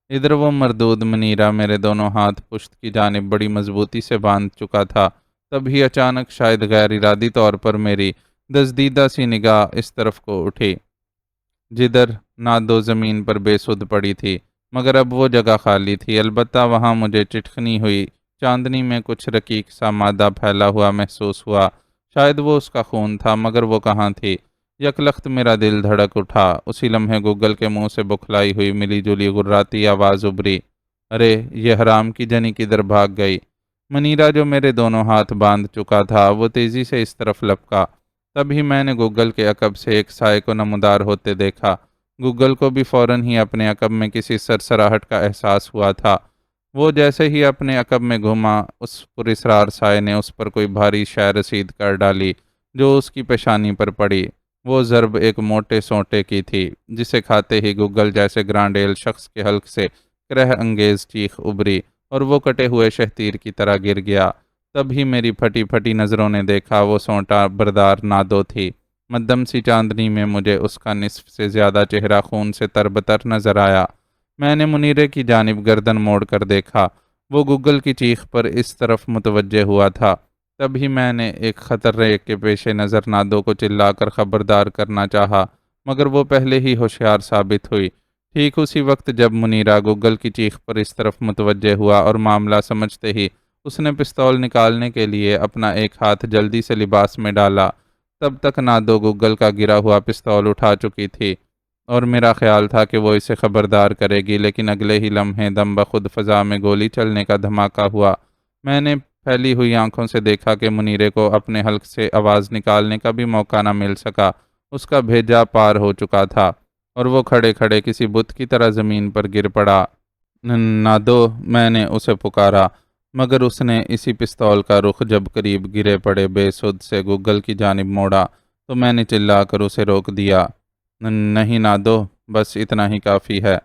ادھر وہ مردود منیرہ میرے دونوں ہاتھ پشت کی جانب بڑی مضبوطی سے باندھ چکا تھا۔ تبھی اچانک شاید غیر ارادی طور پر میری دزدیدہ سی نگاہ اس طرف کو اٹھی جدھر نادو زمین پر بے سدھ پڑی تھی، مگر اب وہ جگہ خالی تھی۔ البتہ وہاں مجھے چٹکنی ہوئی چاندنی میں کچھ رقیق سا مادہ پھیلا ہوا محسوس ہوا۔ شاید وہ اس کا خون تھا، مگر وہ کہاں تھی؟ یک لخت میرا دل دھڑک اٹھا۔ اسی لمحے گوگل کے منہ سے بکھلائی ہوئی ملی جلی غراتی آواز ابھری، ارے یہ حرام کی جنی کدھر بھاگ گئی؟ منیرہ جو میرے دونوں ہاتھ باندھ چکا تھا وہ تیزی سے اس طرف لپکا۔ تبھی میں نے گوگل کے عقب سے ایک سائے کو نمودار ہوتے دیکھا۔ گوگل کو بھی فوراً ہی اپنے عقب میں کسی سرسراہٹ کا احساس ہوا تھا۔ وہ جیسے ہی اپنے عقب میں گھوما، اس پراسرار سائے نے اس پر کوئی بھاری شے رسید کر ڈالی جو اس کی پیشانی پر پڑی۔ وہ ضرب ایک موٹے سونٹے کی تھی جسے کھاتے ہی گوگل جیسے گرانڈیل شخص کے حلق سے کرہ انگیز چیخ ابھری اور وہ کٹے ہوئے شہتیر کی طرح گر گیا۔ تب ہی میری پھٹی پھٹی نظروں نے دیکھا وہ سونٹا بردار نادو تھی۔ مدھم سی چاندنی میں مجھے اس کا نصف سے زیادہ چہرہ خون سے تربتر نظر آیا۔ میں نے منیرے کی جانب گردن موڑ کر دیکھا۔ وہ گوگل کی چیخ پر اس طرف متوجہ ہوا تھا۔ تبھی میں نے ایک خطرے کے پیش نظر نادو کو چلا کر خبردار کرنا چاہا، مگر وہ پہلے ہی ہوشیار ثابت ہوئی۔ ٹھیک اسی وقت جب منیرہ گوگل کی چیخ پر اس طرف متوجہ ہوا اور معاملہ سمجھتے ہی اس نے پستول نکالنے کے لیے اپنا ایک ہاتھ جلدی سے لباس میں ڈالا، تب تک نادو گوگل کا گرا ہوا پستول اٹھا چکی تھی اور میرا خیال تھا کہ وہ اسے خبردار کرے گی، لیکن اگلے ہی لمحے دم بخود فضا میں گولی چلنے کا دھماکہ ہوا۔ میں نے پھیلی ہوئی آنکھوں سے دیکھا کہ منیرے کو اپنے حلق سے آواز نکالنے کا بھی موقع نہ مل سکا۔ اس کا بھیجا پار ہو چکا تھا اور وہ کھڑے کھڑے کسی بت کی طرح زمین پر گر پڑا۔ نادو، میں نے اسے پکارا، مگر اس نے اسی پستول کا رخ جب قریب گرے پڑے بے سدھ سے گوگل کی جانب موڑا تو میں نے چلا کر اسے روک دیا۔ نہیں نادو، بس اتنا ہی کافی ہے،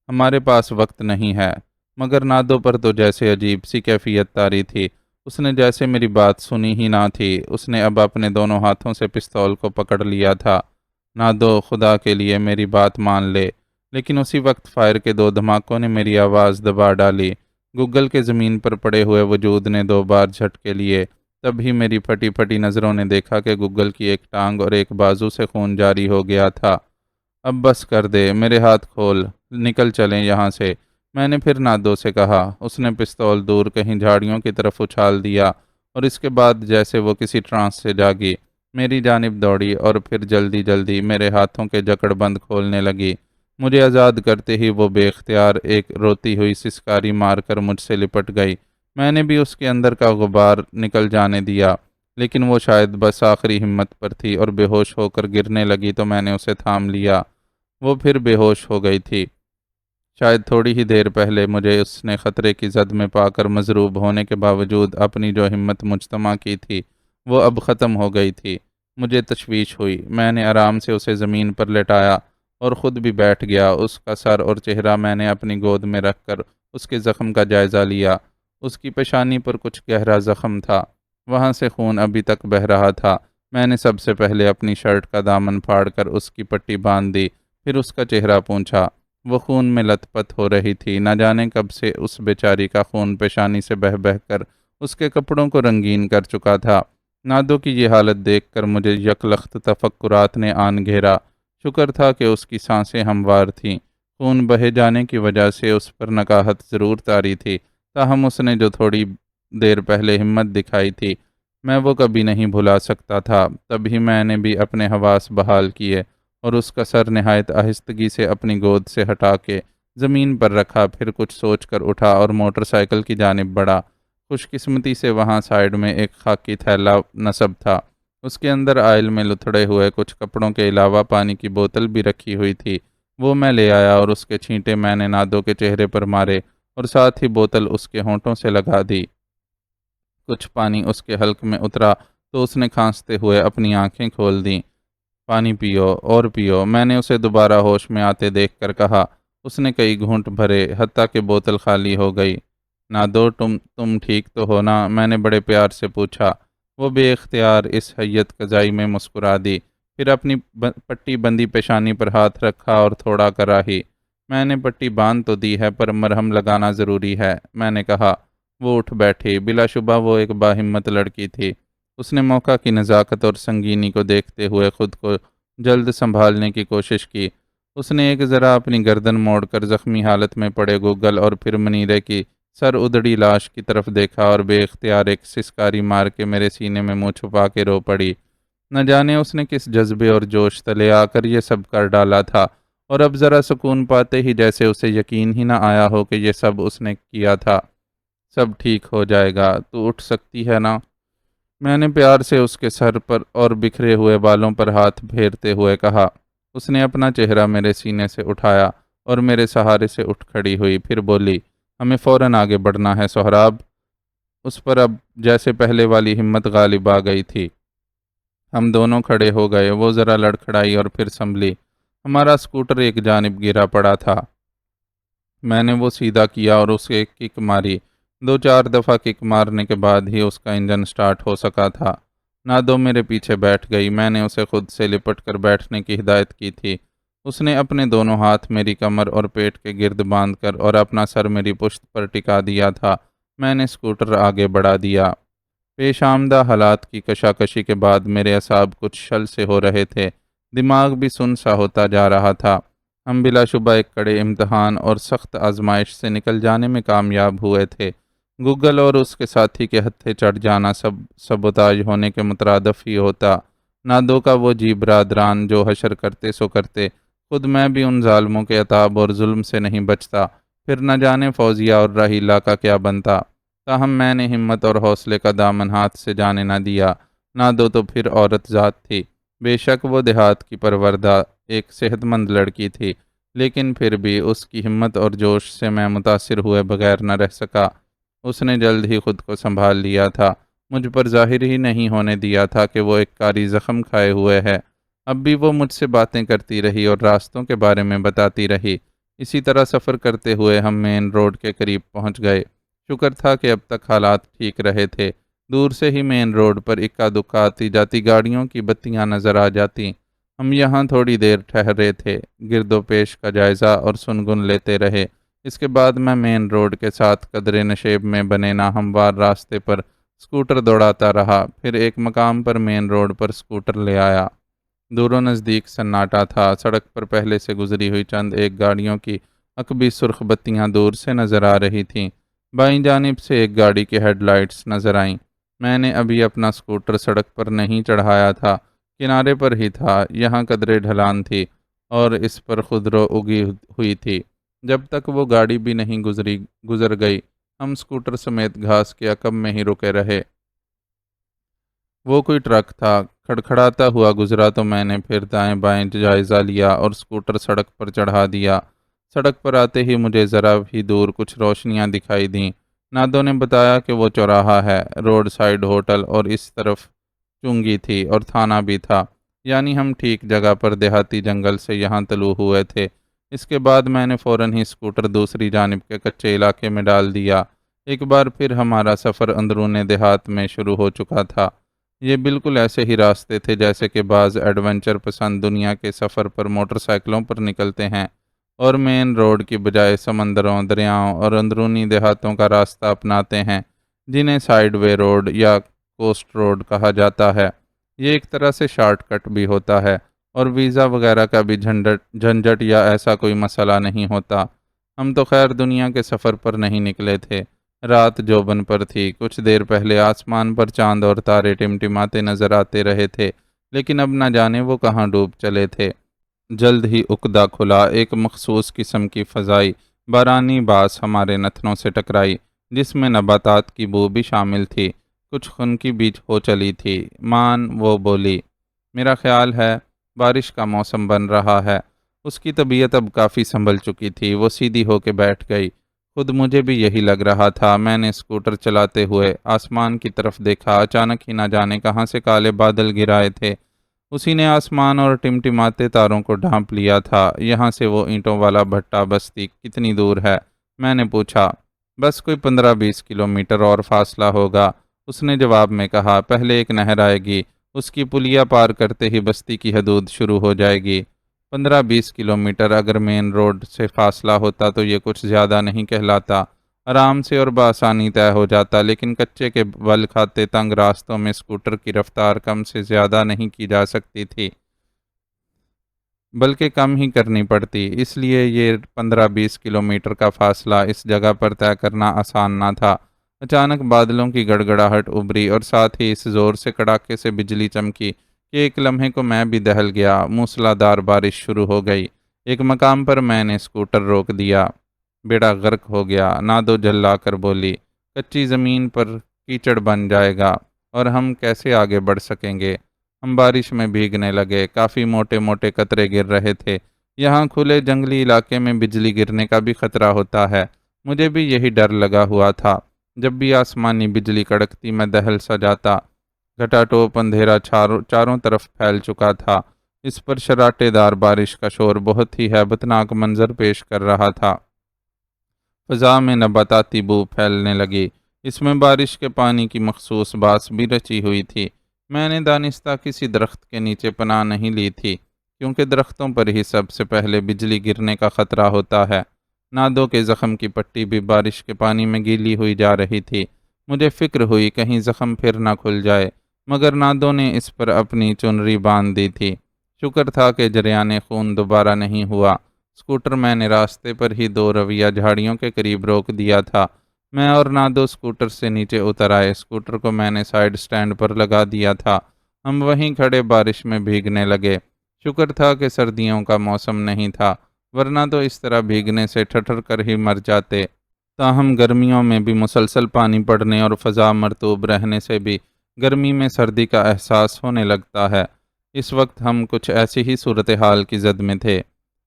ہمارے پاس وقت نہیں ہے۔ مگر نادو پر تو جیسے عجیب سی کیفیت طاری تھی، اس نے جیسے میری بات سنی ہی نہ تھی۔ اس نے اب اپنے دونوں ہاتھوں سے پستول کو پکڑ لیا تھا۔ نادو، خدا کے لیے میری بات مان لے۔ لیکن اسی وقت فائر کے دو دھماکوں نے میری آواز دبا ڈالی۔ گوگل کے زمین پر پڑے ہوئے وجود نے دو بار جھٹکے لیے۔ تب ہی میری پھٹی پھٹی نظروں نے دیکھا کہ گوگل کی ایک ٹانگ اور ایک بازو سے خون جاری ہو گیا تھا۔ اب بس کر دے، میرے ہاتھ کھول، نکل چلیں یہاں سے، میں نے پھر نادو سے کہا۔ اس نے پستول دور کہیں جھاڑیوں کی طرف اچھال دیا اور اس کے بعد جیسے وہ کسی ٹرانس سے جاگی میری جانب دوڑی اور پھر جلدی جلدی میرے ہاتھوں کے جکڑ بند کھولنے لگی۔ مجھے آزاد کرتے ہی وہ بے اختیار ایک روتی ہوئی سسکاری مار کر مجھ سے لپٹ گئی۔ میں نے بھی اس کے اندر کا غبار نکل جانے دیا، لیکن وہ شاید بس آخری ہمت پر تھی اور بے ہوش ہو کر گرنے لگی تو میں نے اسے تھام لیا۔ وہ پھر بے ہوش ہو گئی تھی۔ شاید تھوڑی ہی دیر پہلے مجھے اس نے خطرے کی زد میں پا کر مضروب ہونے کے باوجود اپنی جو ہمت مجتمع کی تھی وہ اب ختم ہو گئی تھی۔ مجھے تشویش ہوئی۔ میں نے آرام سے اسے زمین پر لٹایا اور خود بھی بیٹھ گیا۔ اس کا سر اور چہرہ میں نے اپنی گود میں رکھ کر اس کے زخم کا جائزہ لیا۔ اس کی پیشانی پر کچھ گہرا زخم تھا، وہاں سے خون ابھی تک بہہ رہا تھا۔ میں نے سب سے پہلے اپنی شرٹ کا دامن پھاڑ کر اس کی پٹی باندھ دی، پھر اس کا چہرہ پونچھا۔ وہ خون میں لت پت ہو رہی تھی۔ نہ جانے کب سے اس بیچاری کا خون پیشانی سے بہہ بہہ کر اس کے کپڑوں کو رنگین کر چکا تھا۔ نادو کی یہ حالت دیکھ کر مجھے یکلخت تفکرات نے آن گھیرا۔ شکر تھا کہ اس کی سانسیں ہموار تھیں۔ خون بہے جانے کی وجہ سے اس پر نکاہت ضرور طاری تھی، تاہم اس نے جو تھوڑی دیر پہلے ہمت دکھائی تھی میں وہ کبھی نہیں بھلا سکتا تھا۔ تبھی میں نے بھی اپنے حواس بحال کیے اور اس کا سر نہایت آہستگی سے اپنی گود سے ہٹا کے زمین پر رکھا، پھر کچھ سوچ کر اٹھا اور موٹر سائیکل کی جانب بڑھا۔ خوش قسمتی سے وہاں سائیڈ میں ایک خاکی تھیلا نصب تھا۔ اس کے اندر آئل میں لتھڑے ہوئے کچھ کپڑوں کے علاوہ پانی کی بوتل بھی رکھی ہوئی تھی۔ وہ میں لے آیا اور اس کے چھینٹے میں نے نادو کے چہرے پر مارے اور ساتھ ہی بوتل اس کے ہونٹوں سے لگا دی۔ کچھ پانی اس کے حلق میں اترا تو اس نے کھانستے ہوئے اپنی آنکھیں کھول دیں۔ پانی پیو اور پیو، میں نے اسے دوبارہ ہوش میں آتے دیکھ کر کہا۔ اس نے کئی گھونٹ بھرے، حتیٰ کہ بوتل خالی ہو گئی۔ نادو تم ٹھیک تو ہو نا؟ میں نے بڑے پیار سے پوچھا۔ وہ بے اختیار اس حیت قضائی میں مسکرا دی، پھر اپنی پٹی بندی پیشانی پر ہاتھ رکھا اور تھوڑا کراہی۔ میں نے پٹی باندھ تو دی ہے پر مرہم لگانا ضروری ہے، میں نے کہا۔ وہ اٹھ بیٹھی۔ بلا شبہ وہ ایک باہمت لڑکی تھی۔ اس نے موقع کی نزاکت اور سنگینی کو دیکھتے ہوئے خود کو جلد سنبھالنے کی کوشش کی۔ اس نے ایک ذرا اپنی گردن موڑ کر زخمی حالت میں پڑے گوگل اور پھر منیرے کی سر ادڑی لاش کی طرف دیکھا اور بے اختیار ایک سسکاری مار کے میرے سینے میں منہ چھپا کے رو پڑی۔ نہ جانے اس نے کس جذبے اور جوش تلے آ کر یہ سب کر ڈالا تھا، اور اب ذرا سکون پاتے ہی جیسے اسے یقین ہی نہ آیا ہو کہ یہ سب اس نے کیا تھا۔ سب ٹھیک ہو جائے گا، تو اٹھ سکتی ہے نا؟ میں نے پیار سے اس کے سر پر اور بکھرے ہوئے بالوں پر ہاتھ پھیرتے ہوئے کہا۔ اس نے اپنا چہرہ میرے سینے سے اٹھایا اور میرے سہارے سے اٹھ کھڑی ہوئی، پھر بولی، ہمیں فوراً آگے بڑھنا ہے سہراب۔ اس پر اب جیسے پہلے والی ہمت غالب آ گئی تھی۔ ہم دونوں کھڑے ہو گئے۔ وہ ذرا لڑکھڑائی اور پھر سنبھلی۔ ہمارا اسکوٹر ایک جانب گرا پڑا تھا۔ میں نے وہ سیدھا کیا اور اسے کک ماری۔ 2-4 دفعہ کک مارنے کے بعد ہی اس کا انجن سٹارٹ ہو سکا تھا۔ نادو میرے پیچھے بیٹھ گئی۔ میں نے اسے خود سے لپٹ کر بیٹھنے کی ہدایت کی تھی۔ اس نے اپنے دونوں ہاتھ میری کمر اور پیٹ کے گرد باندھ کر اور اپنا سر میری پشت پر ٹکا دیا تھا۔ میں نے اسکوٹر آگے بڑھا دیا۔ پیش آمدہ حالات کی کشاکشی کے بعد میرے اعصاب کچھ شل سے ہو رہے تھے، دماغ بھی سن سا ہوتا جا رہا تھا۔ ہم بلا شبہ ایک کڑے امتحان اور سخت آزمائش سے نکل جانے میں کامیاب ہوئے تھے۔ گوگل اور اس کے ساتھی کے ہتھے چڑھ جانا سبوتاژ ہونے کے مترادف ہی ہوتا۔ نادو کا وہ جی برادران جو حشر کرتے سو کرتے، خود میں بھی ان ظالموں کے عتاب اور ظلم سے نہیں بچتا، پھر نہ جانے فوزیہ اور راحیلہ کا کیا بنتا۔ تاہم میں نے ہمت اور حوصلے کا دامن ہاتھ سے جانے نہ دیا۔ نادو تو پھر عورت ذات تھی۔ بے شک وہ دیہات کی پروردہ ایک صحت مند لڑکی تھی، لیکن پھر بھی اس کی ہمت اور جوش سے میں متاثر ہوئے بغیر نہ رہ سکا۔ اس نے جلد ہی خود کو سنبھال لیا تھا، مجھ پر ظاہر ہی نہیں ہونے دیا تھا کہ وہ ایک کاری زخم کھائے ہوئے ہے۔ اب بھی وہ مجھ سے باتیں کرتی رہی اور راستوں کے بارے میں بتاتی رہی۔ اسی طرح سفر کرتے ہوئے ہم مین روڈ کے قریب پہنچ گئے۔ شکر تھا کہ اب تک حالات ٹھیک رہے تھے۔ دور سے ہی مین روڈ پر اکا دکا آتی جاتی گاڑیوں کی بتیاں نظر آ جاتی۔ ہم یہاں تھوڑی دیر ٹھہرے تھے، گرد و پیش کا جائزہ اور سنگن لیتے رہے۔ اس کے بعد میں مین روڈ کے ساتھ قدرے نشیب میں بنے ناہموار راستے پر اسکوٹر دوڑاتا رہا، پھر ایک مقام پر مین روڈ پر اسکوٹر لے آیا۔ دور و نزدیک سناٹا تھا۔ سڑک پر پہلے سے گزری ہوئی چند ایک گاڑیوں کی عقبی سرخ بتیاں دور سے نظر آ رہی تھیں۔ بائیں جانب سے ایک گاڑی کی ہیڈ لائٹس نظر آئیں۔ میں نے ابھی اپنا اسکوٹر سڑک پر نہیں چڑھایا تھا، کنارے پر ہی تھا۔ یہاں قدرے ڈھلان تھی اور اس پر خودرو اگی ہوئی تھی۔ جب تک وہ گاڑی بھی نہیں گزر گئی، ہم اسکوٹر سمیت گھاس کے عقب میں ہی رکے رہے۔ وہ کوئی ٹرک تھا، کھڑکھڑاتا ہوا گزرا تو میں نے پھر دائیں بائیں جائزہ لیا اور اسکوٹر سڑک پر چڑھا دیا۔ سڑک پر آتے ہی مجھے ذرا بھی دور کچھ روشنیاں دکھائی دیں۔ نادو نے بتایا کہ وہ چوراہا ہے، روڈ سائیڈ ہوٹل اور اس طرف چنگی تھی اور تھانہ بھی تھا، یعنی ہم ٹھیک جگہ پر دیہاتی جنگل سے یہاں طلوع ہوئے تھے۔ اس کے بعد میں نے فوراً ہی اسکوٹر دوسری جانب کے کچے علاقے میں ڈال دیا۔ ایک بار پھر ہمارا سفر اندرون دیہات میں شروع ہو چکا تھا۔ یہ بالکل ایسے ہی راستے تھے جیسے کہ بعض ایڈونچر پسند دنیا کے سفر پر موٹر سائیکلوں پر نکلتے ہیں۔ اور مین روڈ کی بجائے سمندروں، دریاؤں اور اندرونی دیہاتوں کا راستہ اپناتے ہیں، جنہیں سائیڈ وے روڈ یا کوسٹ روڈ کہا جاتا ہے۔ یہ ایک طرح سے شارٹ کٹ بھی ہوتا ہے اور ویزا وغیرہ کا بھی جھنجٹ یا ایسا کوئی مسئلہ نہیں ہوتا۔ ہم تو خیر دنیا کے سفر پر نہیں نکلے تھے، رات جوبن پر تھی۔ کچھ دیر پہلے آسمان پر چاند اور تارے ٹمٹماتے نظر آتے رہے تھے، لیکن اب نہ جانے وہ کہاں ڈوب چلے تھے۔ جلد ہی عقدہ کھلا، ایک مخصوص قسم کی فضائی بارانی باس ہمارے نتنوں سے ٹکرائی، جس میں نباتات کی بو بھی شامل تھی، کچھ خنکی بھی ہو چلی تھی۔ مان وہ بولی، میرا خیال ہے بارش کا موسم بن رہا ہے۔ اس کی طبیعت اب کافی سنبھل چکی تھی، وہ سیدھی ہو کے بیٹھ گئی۔ خود مجھے بھی یہی لگ رہا تھا۔ میں نے اسکوٹر چلاتے ہوئے آسمان کی طرف دیکھا، اچانک ہی نہ جانے کہاں سے کالے بادل گرائے تھے۔ اسی نے آسمان اور ٹمٹماتے تاروں کو ڈھانپ لیا تھا۔ یہاں سے وہ اینٹوں والا بھٹا بستی کتنی دور ہے؟ میں نے پوچھا۔ بس کوئی 15-20 کلومیٹر اور فاصلہ ہوگا، اس نے جواب میں کہا۔ پہلے ایک نہر آئے گی، اس کی پلیا پار کرتے ہی بستی کی حدود شروع ہو جائے گی۔ 15-20 کلومیٹر اگر مین روڈ سے فاصلہ ہوتا تو یہ کچھ زیادہ نہیں کہلاتا، آرام سے اور بآسانی طے ہو جاتا، لیکن کچے کے بل کھاتے تنگ راستوں میں اسکوٹر کی رفتار کم سے زیادہ نہیں کی جا سکتی تھی، بلکہ کم ہی کرنی پڑتی۔ اس لیے یہ 15-20 کلومیٹر کا فاصلہ اس جگہ پر طے کرنا آسان نہ تھا۔ اچانک بادلوں کی گڑگڑاہٹ ابھری اور ساتھ ہی اس زور سے کڑاکے سے بجلی چمکی کہ ایک لمحے کو میں بھی دہل گیا۔ موسلا دھار بارش شروع ہو گئی۔ ایک مقام پر میں نے اسکوٹر روک دیا۔ بیڑا غرق ہو گیا، نادو جھلا کر بولی، کچی زمین پر کیچڑ بن جائے گا اور ہم کیسے آگے بڑھ سکیں گے؟ ہم بارش میں بھیگنے لگے، کافی موٹے موٹے قطرے گر رہے تھے۔ یہاں کھلے جنگلی علاقے میں بجلی گرنے کا بھی خطرہ ہوتا ہے۔ مجھے بھی یہی ڈر لگا ہوا تھا۔ جب بھی آسمانی بجلی کڑکتی میں دہل سا جاتا۔ گھٹا ٹوپ اندھیرا چاروں طرف پھیل چکا تھا۔ اس پر شراٹے دار بارش کا شور بہت ہی ہیبت ناک منظر پیش کر رہا تھا۔ فضا میں نباتاتی بو پھیلنے لگی، اس میں بارش کے پانی کی مخصوص باس بھی رچی ہوئی تھی۔ میں نے دانستہ کسی درخت کے نیچے پناہ نہیں لی تھی، کیونکہ درختوں پر ہی سب سے پہلے بجلی گرنے کا خطرہ ہوتا ہے۔ نادو کے زخم کی پٹی بھی بارش کے پانی میں گیلی ہوئی جا رہی تھی۔ مجھے فکر ہوئی کہیں زخم پھر نہ کھل جائے، مگر نادو نے اس پر اپنی چنری باندھ دی تھی۔ شکر تھا کہ جریان خون دوبارہ نہیں ہوا۔ اسکوٹر میں نے راستے پر ہی دو رویہ جھاڑیوں کے قریب روک دیا تھا۔ میں اور نادو اسکوٹر سے نیچے اتر آئے۔ اسکوٹر کو میں نے سائیڈ سٹینڈ پر لگا دیا تھا۔ ہم وہیں کھڑے بارش میں بھیگنے لگے۔ شکر تھا کہ سردیوں کا موسم نہیں تھا، ورنہ تو اس طرح بھیگنے سے ٹھٹر کر ہی مر جاتے۔ تاہم گرمیوں میں بھی مسلسل پانی پڑنے اور فضا مرطوب رہنے سے بھی گرمی میں سردی کا احساس ہونے لگتا ہے۔ اس وقت ہم کچھ ایسی ہی صورتحال کی زد میں تھے۔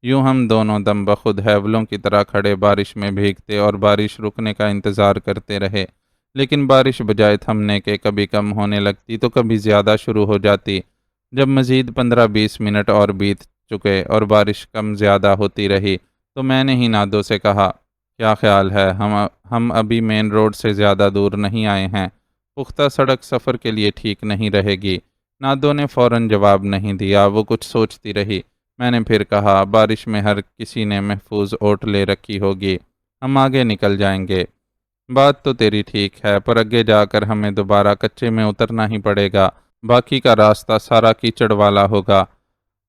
یوں ہم دونوں دم بخود حیولوں کی طرح کھڑے بارش میں بھیگتے اور بارش رکنے کا انتظار کرتے رہے، لیکن بارش بجائے تھمنے کے کبھی کم ہونے لگتی تو کبھی زیادہ شروع ہو جاتی۔ جب مزید 15-20 منٹ اور بیت چکے اور بارش کم زیادہ ہوتی رہی تو میں نے ہی نادو سے کہا، کیا خیال ہے ہم ابھی مین روڈ سے زیادہ دور نہیں آئے ہیں؟ پختہ سڑک سفر کے لیے ٹھیک نہیں رہے گی۔ نادو نے فوراً جواب نہیں دیا، وہ کچھ سوچتی رہی۔ میں نے پھر کہا، بارش میں ہر کسی نے محفوظ اوٹ لے رکھی ہوگی، ہم آگے نکل جائیں گے۔ بات تو تیری ٹھیک ہے، پر آگے جا کر ہمیں دوبارہ کچے میں اترنا ہی پڑے گا، باقی کا راستہ سارا کیچڑ والا ہوگا،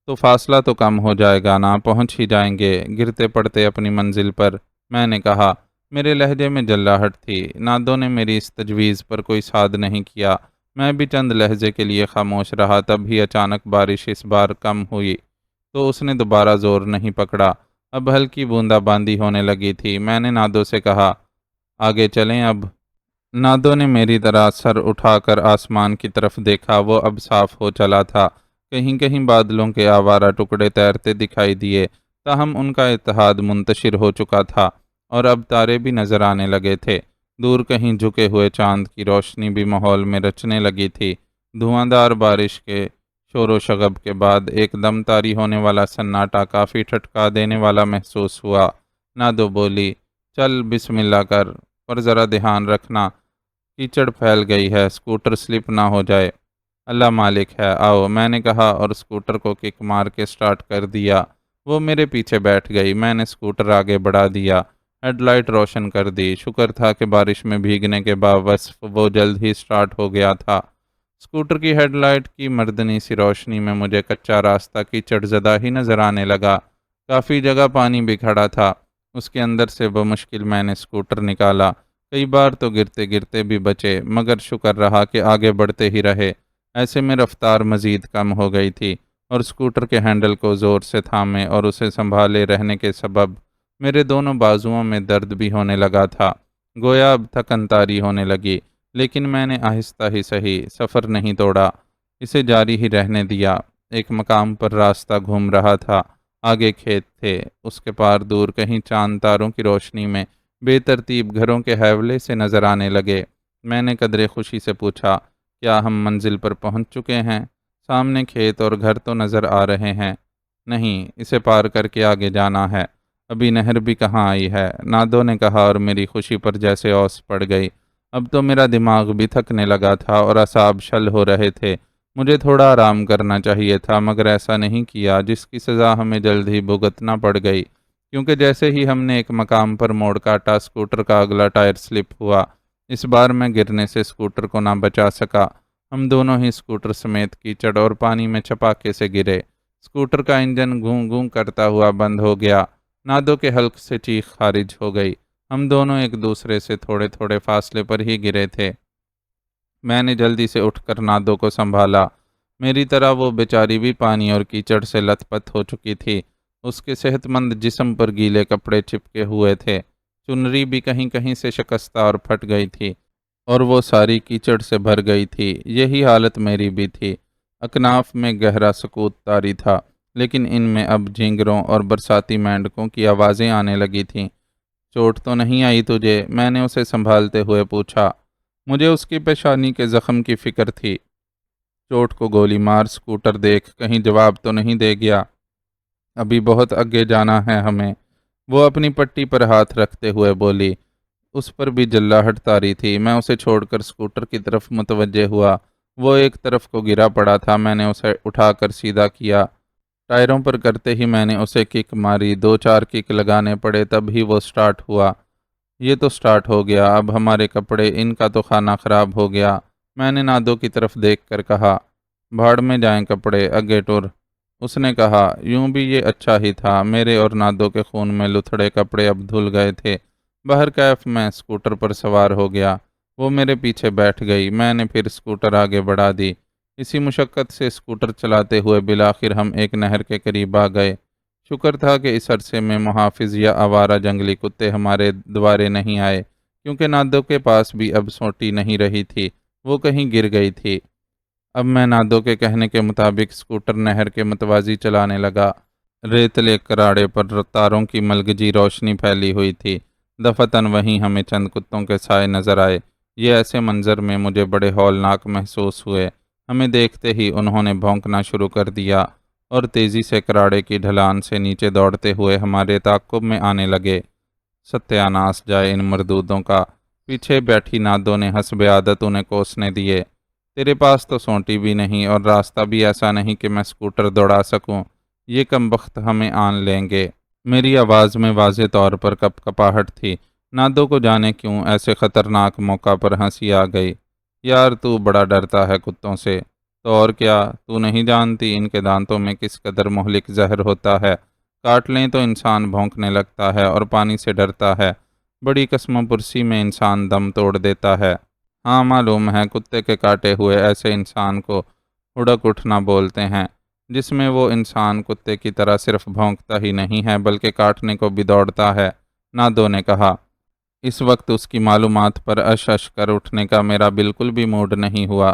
تو فاصلہ تو کم ہو جائے گا نا، پہنچ ہی جائیں گے گرتے پڑتے اپنی منزل پر۔ میں نے کہا۔ میرے لہجے میں جلاہٹ تھی۔ نادو نے میری اس تجویز پر کوئی ساد نہیں کیا۔ میں بھی چند لہجے کے لیے خاموش رہا۔ تب ہی اچانک بارش اس بار کم ہوئی تو اس نے دوبارہ زور نہیں پکڑا۔ اب ہلکی بوندا باندی ہونے لگی تھی۔ میں نے نادو سے کہا، آگے چلیں اب؟ نادو نے میری طرح سر اٹھا کر آسمان کی طرف دیکھا، وہ اب صاف ہو چلا تھا۔ کہیں کہیں بادلوں کے آوارہ ٹکڑے تیرتے دکھائی دیے، تاہم ان کا اتحاد منتشر ہو چکا تھا اور اب تارے بھی نظر آنے لگے تھے۔ دور کہیں جھکے ہوئے چاند کی روشنی بھی ماحول میں رچنے لگی تھی۔ دھواں دار بارش کے شور و شغب کے بعد ایک دم طاری ہونے والا سناٹا کافی ٹھٹکا دینے والا محسوس ہوا۔ نادو بولی، چل بسم اللہ کر، پر ذرا دھیان رکھنا، کیچڑ پھیل گئی ہے، اسکوٹر سلپ نہ ہو جائے۔ اللہ مالک ہے، آؤ، میں نے کہا اور اسکوٹر کو کک مار کے سٹارٹ کر دیا۔ وہ میرے پیچھے بیٹھ گئی۔ میں نے اسکوٹر آگے بڑھا دیا، ہیڈ لائٹ روشن کر دی۔ شکر تھا کہ بارش میں بھیگنے کے باوصف وہ جلد ہی سٹارٹ ہو گیا تھا۔ اسکوٹر کی ہیڈ لائٹ کی مردنی سی روشنی میں مجھے کچا راستہ کیچڑ زدہ ہی نظر آنے لگا۔ کافی جگہ پانی بھی کھڑا تھا۔ اس کے اندر سے بمشکل میں نے اسکوٹر نکالا۔ کئی بار تو گرتے گرتے بھی بچے، مگر شکر رہا کہ آگے بڑھتے ہی رہے۔ ایسے میں رفتار مزید کم ہو گئی تھی اور اسکوٹر کے ہینڈل کو زور سے تھامے اور اسے سنبھالے رہنے کے سبب میرے دونوں بازوؤں میں درد بھی ہونے لگا تھا۔ گویا اب تھکن طاری ہونے لگی، لیکن میں نے آہستہ ہی صحیح سفر نہیں توڑا، اسے جاری ہی رہنے دیا۔ ایک مقام پر راستہ گھوم رہا تھا، آگے کھیت تھے، اس کے پار دور کہیں چاند تاروں کی روشنی میں بے ترتیب گھروں کے ہیولے سے نظر آنے لگے۔ میں نے قدرے خوشی سے پوچھا، کیا ہم منزل پر پہنچ چکے ہیں؟ سامنے کھیت اور گھر تو نظر آ رہے ہیں۔ نہیں، اسے پار کر کے آگے جانا ہے، ابھی نہر بھی کہاں آئی ہے، نادو نے کہا، اور میری خوشی پر جیسے اوس پڑ گئی۔ اب تو میرا دماغ بھی تھکنے لگا تھا اور اعصاب شل ہو رہے تھے۔ مجھے تھوڑا آرام کرنا چاہیے تھا، مگر ایسا نہیں کیا، جس کی سزا ہمیں جلد ہی بھگتنا پڑ گئی، کیونکہ جیسے ہی ہم نے ایک مقام پر موڑ کاٹا، اسکوٹر کا اگلا ٹائر سلپ ہوا۔ اس بار میں گرنے سے اسکوٹر کو نہ بچا سکا۔ ہم دونوں ہی اسکوٹر سمیت کیچڑ اور پانی میں چھپاکے سے گرے۔ اسکوٹر کا انجن گوں گوں کرتا ہوا بند ہو گیا۔ نادو کے حلق سے چیخ خارج ہو گئی۔ ہم دونوں ایک دوسرے سے تھوڑے تھوڑے فاصلے پر ہی گرے تھے۔ میں نے جلدی سے اٹھ کر نادو کو سنبھالا۔ میری طرح وہ بیچاری بھی پانی اور کیچڑ سے لت پت ہو چکی تھی۔ اس کے صحت مند جسم پر گیلے کپڑے چپکے ہوئے تھے، چنری بھی کہیں کہیں سے شکستہ اور پھٹ گئی تھی، اور وہ ساری کیچڑ سے بھر گئی تھی۔ یہی حالت میری بھی تھی۔ اکناف میں گہرا سکوت طاری تھا، لیکن ان میں اب جھینگروں اور برساتی مینڈکوں کی آوازیں آنے لگی تھیں۔ چوٹ تو نہیں آئی تجھے؟ میں نے اسے سنبھالتے ہوئے پوچھا۔ مجھے اس کی پیشانی کے زخم کی فکر تھی۔ چوٹ کو گولی مار، اسکوٹر دیکھ، کہیں جواب تو نہیں دے گیا۔ ابھی بہت آگے جانا ہے ہمیں، وہ اپنی پٹی پر ہاتھ رکھتے ہوئے بولی۔ اس پر بھی جلاہٹ طاری تھی۔ میں اسے چھوڑ کر اسکوٹر کی طرف متوجہ ہوا۔ وہ ایک طرف کو گرا پڑا تھا۔ میں نے اسے اٹھا کر سیدھا کیا۔ ٹائروں پر کرتے ہی میں نے اسے کک ماری، 2-4 کک لگانے پڑے، تب ہی وہ سٹارٹ ہوا۔ یہ تو سٹارٹ ہو گیا، اب ہمارے کپڑے، ان کا تو کھانا خراب ہو گیا۔ میں نے نادو کی طرف دیکھ کر کہا، بھاڑ میں جائیں کپڑے، اگے ٹر۔ اس نے کہا، یوں بھی یہ اچھا ہی تھا، میرے اور نادو کے خون میں لتھڑے کپڑے اب دھل گئے تھے۔ بہر کیف میں اسکوٹر پر سوار ہو گیا۔ وہ میرے پیچھے بیٹھ گئی۔ میں نے پھر اسکوٹر آگے بڑھا دی۔ اسی مشقت سے اسکوٹر چلاتے ہوئے بالآخر ہم ایک نہر کے قریب آ گئے۔ شکر تھا کہ اس عرصے میں محافظ یا آوارہ جنگلی کتے ہمارے دوارے نہیں آئے، کیونکہ نادو کے پاس بھی اب سوٹی نہیں رہی تھی، وہ کہیں گر گئی تھی۔ اب میں نادو کے کہنے کے مطابق اسکوٹر نہر کے متوازی چلانے لگا۔ ریتلے کراڑے پر تاروں کی ملگجی روشنی پھیلی ہوئی تھی۔ دفتن وہیں ہمیں چند کتوں کے سائے نظر آئے۔ یہ ایسے منظر میں مجھے بڑے ہولناک محسوس ہوئے۔ ہمیں دیکھتے ہی انہوں نے بھونکنا شروع کر دیا اور تیزی سے کراڑے کی ڈھلان سے نیچے دوڑتے ہوئے ہمارے تعاقب میں آنے لگے۔ ستیہ ناس جائے ان مردودوں کا! پیچھے بیٹھی نادو نے حسب عادت انہیں کوسنے دیے۔ تیرے پاس تو سونٹی بھی نہیں اور راستہ بھی ایسا نہیں کہ میں اسکوٹر دوڑا سکوں، یہ کمبخت ہمیں آن لیں گے۔ میری آواز میں واضح طور پر کپ کپاہٹ تھی۔ نادو کو جانے کیوں ایسے خطرناک موقع پر ہنسی آ گئی۔ یار تو بڑا ڈرتا ہے کتوں سے، تو اور کیا، تو نہیں جانتی ان کے دانتوں میں کس قدر مہلک زہر ہوتا ہے، کاٹ لیں تو انسان بھونکنے لگتا ہے اور پانی سے ڈرتا ہے، بڑی قسم پرسی میں انسان دم توڑ دیتا ہے۔ ہاں معلوم ہے، کتے کے کاٹے ہوئے ایسے انسان کو ہڑک اٹھنا بولتے ہیں، جس میں وہ انسان کتے کی طرح صرف بھونکتا ہی نہیں ہے بلکہ کاٹنے کو بھی دوڑتا ہے، نادو نے کہا۔ اس وقت اس کی معلومات پر اش اش کر اٹھنے کا میرا بالکل بھی موڈ نہیں ہوا۔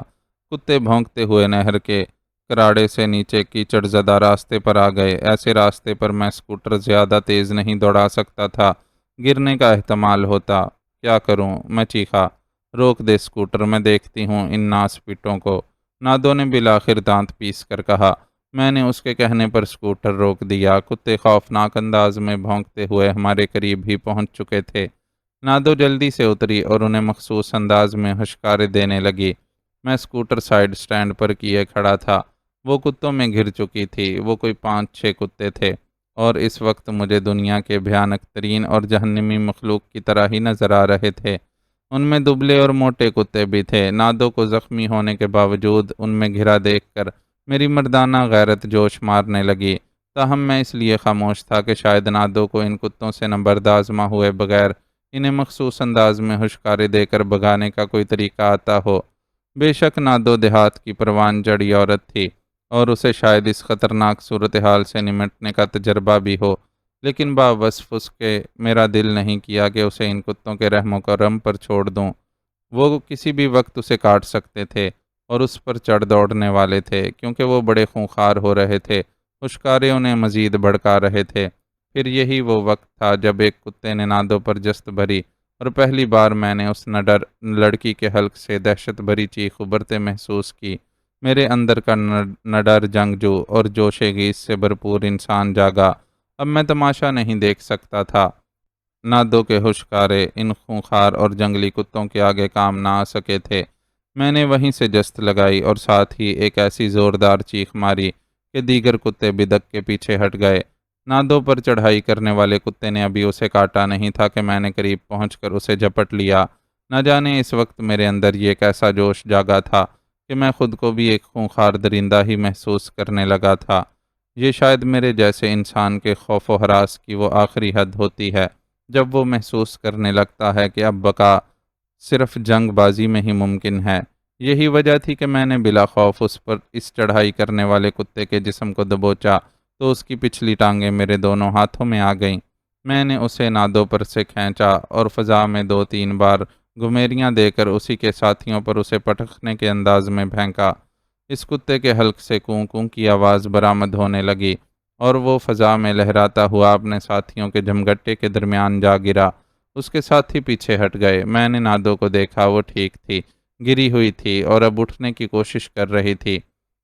کتے بھونکتے ہوئے نہر کے کراڑے سے نیچے کیچڑ زدہ راستے پر آ گئے۔ ایسے راستے پر میں اسکوٹر زیادہ تیز نہیں دوڑا سکتا تھا، گرنے کا احتمال ہوتا۔ کیا کروں؟ میں چیخا۔ روک دے اسکوٹر، میں دیکھتی ہوں ان ناس پیٹوں کو، نادو نے بالآخر دانت پیس کر کہا۔ میں نے اس کے کہنے پر اسکوٹر روک دیا۔ کتے خوفناک انداز میں بھونکتے ہوئے ہمارے قریب ہی پہنچ چکے تھے۔ نادو جلدی سے اتری اور انہیں مخصوص انداز میں ہشکارے دینے لگی۔ میں اسکوٹر سائیڈ سٹینڈ پر کیے کھڑا تھا۔ وہ کتوں میں گھر چکی تھی۔ وہ کوئی 5-6 کتے تھے اور اس وقت مجھے دنیا کے بھیانک ترین اور جہنمی مخلوق کی طرح ہی نظر آ رہے تھے۔ ان میں دبلے اور موٹے کتے بھی تھے۔ نادو کو زخمی ہونے کے باوجود ان میں گھرا دیکھ کر میری مردانہ غیرت جوش مارنے لگی۔ تاہم میں اس لیے خاموش تھا کہ شاید نادو کو ان کتوں سے نبرد آزما ہوئے بغیر انہیں مخصوص انداز میں ہوشکارے دے کر بھگانے کا کوئی طریقہ آتا ہو۔ بے شک نادو دیہات کی پروان چڑھی عورت تھی اور اسے شاید اس خطرناک صورتحال سے نمٹنے کا تجربہ بھی ہو، لیکن باوصف اس کے میرا دل نہیں کیا کہ اسے ان کتوں کے رحم و کرم پر چھوڑ دوں۔ وہ کسی بھی وقت اسے کاٹ سکتے تھے اور اس پر چڑھ دوڑنے والے تھے، کیونکہ وہ بڑے خونخوار ہو رہے تھے۔ ہوشکارے انہیں مزید بھڑکا رہے تھے۔ پھر یہی وہ وقت تھا جب ایک کتے نے نادو پر جست بھری اور پہلی بار میں نے اس نڈر لڑکی کے حلق سے دہشت بھری چیخ ابھرتے محسوس کی۔ میرے اندر کا نڈر جنگجو اور جوش خیز سے بھرپور انسان جاگا۔ اب میں تماشا نہیں دیکھ سکتا تھا۔ نادو کے ہوشکارے ان خونخوار اور جنگلی کتوں کے آگے کام نہ آ سکے تھے۔ میں نے وہیں سے جست لگائی اور ساتھ ہی ایک ایسی زوردار چیخ ماری کہ دیگر کتے بدک کے پیچھے ہٹ گئے۔ نادو پر چڑھائی کرنے والے کتے نے ابھی اسے کاٹا نہیں تھا کہ میں نے قریب پہنچ کر اسے جھپٹ لیا۔ نہ جانے اس وقت میرے اندر یہ کیسا جوش جاگا تھا کہ میں خود کو بھی ایک خونخوار درندہ ہی محسوس کرنے لگا تھا۔ یہ شاید میرے جیسے انسان کے خوف و ہراس کی وہ آخری حد ہوتی ہے جب وہ محسوس کرنے لگتا ہے کہ اب بقا صرف جنگ بازی میں ہی ممکن ہے۔ یہی وجہ تھی کہ میں نے بلا خوف اس چڑھائی کرنے والے کتے کے جسم کو دبوچا تو اس کی پچھلی ٹانگیں میرے دونوں ہاتھوں میں آ گئیں۔ میں نے اسے نادو پر سے کھینچا اور فضا میں 2-3 بار گھمیریاں دے کر اسی کے ساتھیوں پر اسے پٹکنے کے انداز میں پھینکا۔ اس کتے کے حلق سے کوں کوں کی آواز برآمد ہونے لگی اور وہ فضا میں لہراتا ہوا اپنے ساتھیوں کے جمگٹے کے درمیان جا گرا۔ اس کے ساتھی پیچھے ہٹ گئے۔ میں نے نادو کو دیکھا، وہ ٹھیک تھی، گری ہوئی تھی اور اب اٹھنے کی کوشش کر رہی تھی۔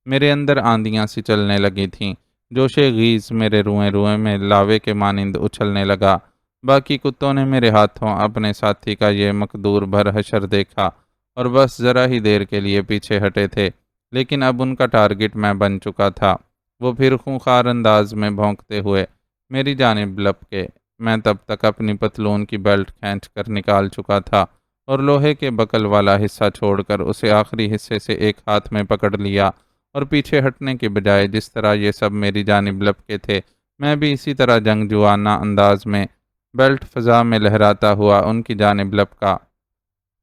میرے اندر آندیاں سی چلنے لگی تھیں۔ جوش خیز میرے روئیں روئیں میں لاوے کے مانند اچھلنے لگا۔ باقی کتوں نے میرے ہاتھوں اپنے ساتھی کا یہ مقدور بھر حشر دیکھا اور بس ذرا ہی دیر کے لیے پیچھے ہٹے تھے، لیکن اب ان کا ٹارگٹ میں بن چکا تھا۔ وہ پھر خونخوار انداز میں بھونکتے ہوئے میری جانب لپکے۔ میں تب تک اپنی پتلون کی بیلٹ کھینچ کر نکال چکا تھا اور لوہے کے بکل والا حصہ چھوڑ کر اسے آخری حصے سے ایک ہاتھ میں پکڑ لیا اور پیچھے ہٹنے کے بجائے جس طرح یہ سب میری جانب لپکے تھے، میں بھی اسی طرح جنگجوانہ انداز میں بیلٹ فضا میں لہراتا ہوا ان کی جانب لپکا۔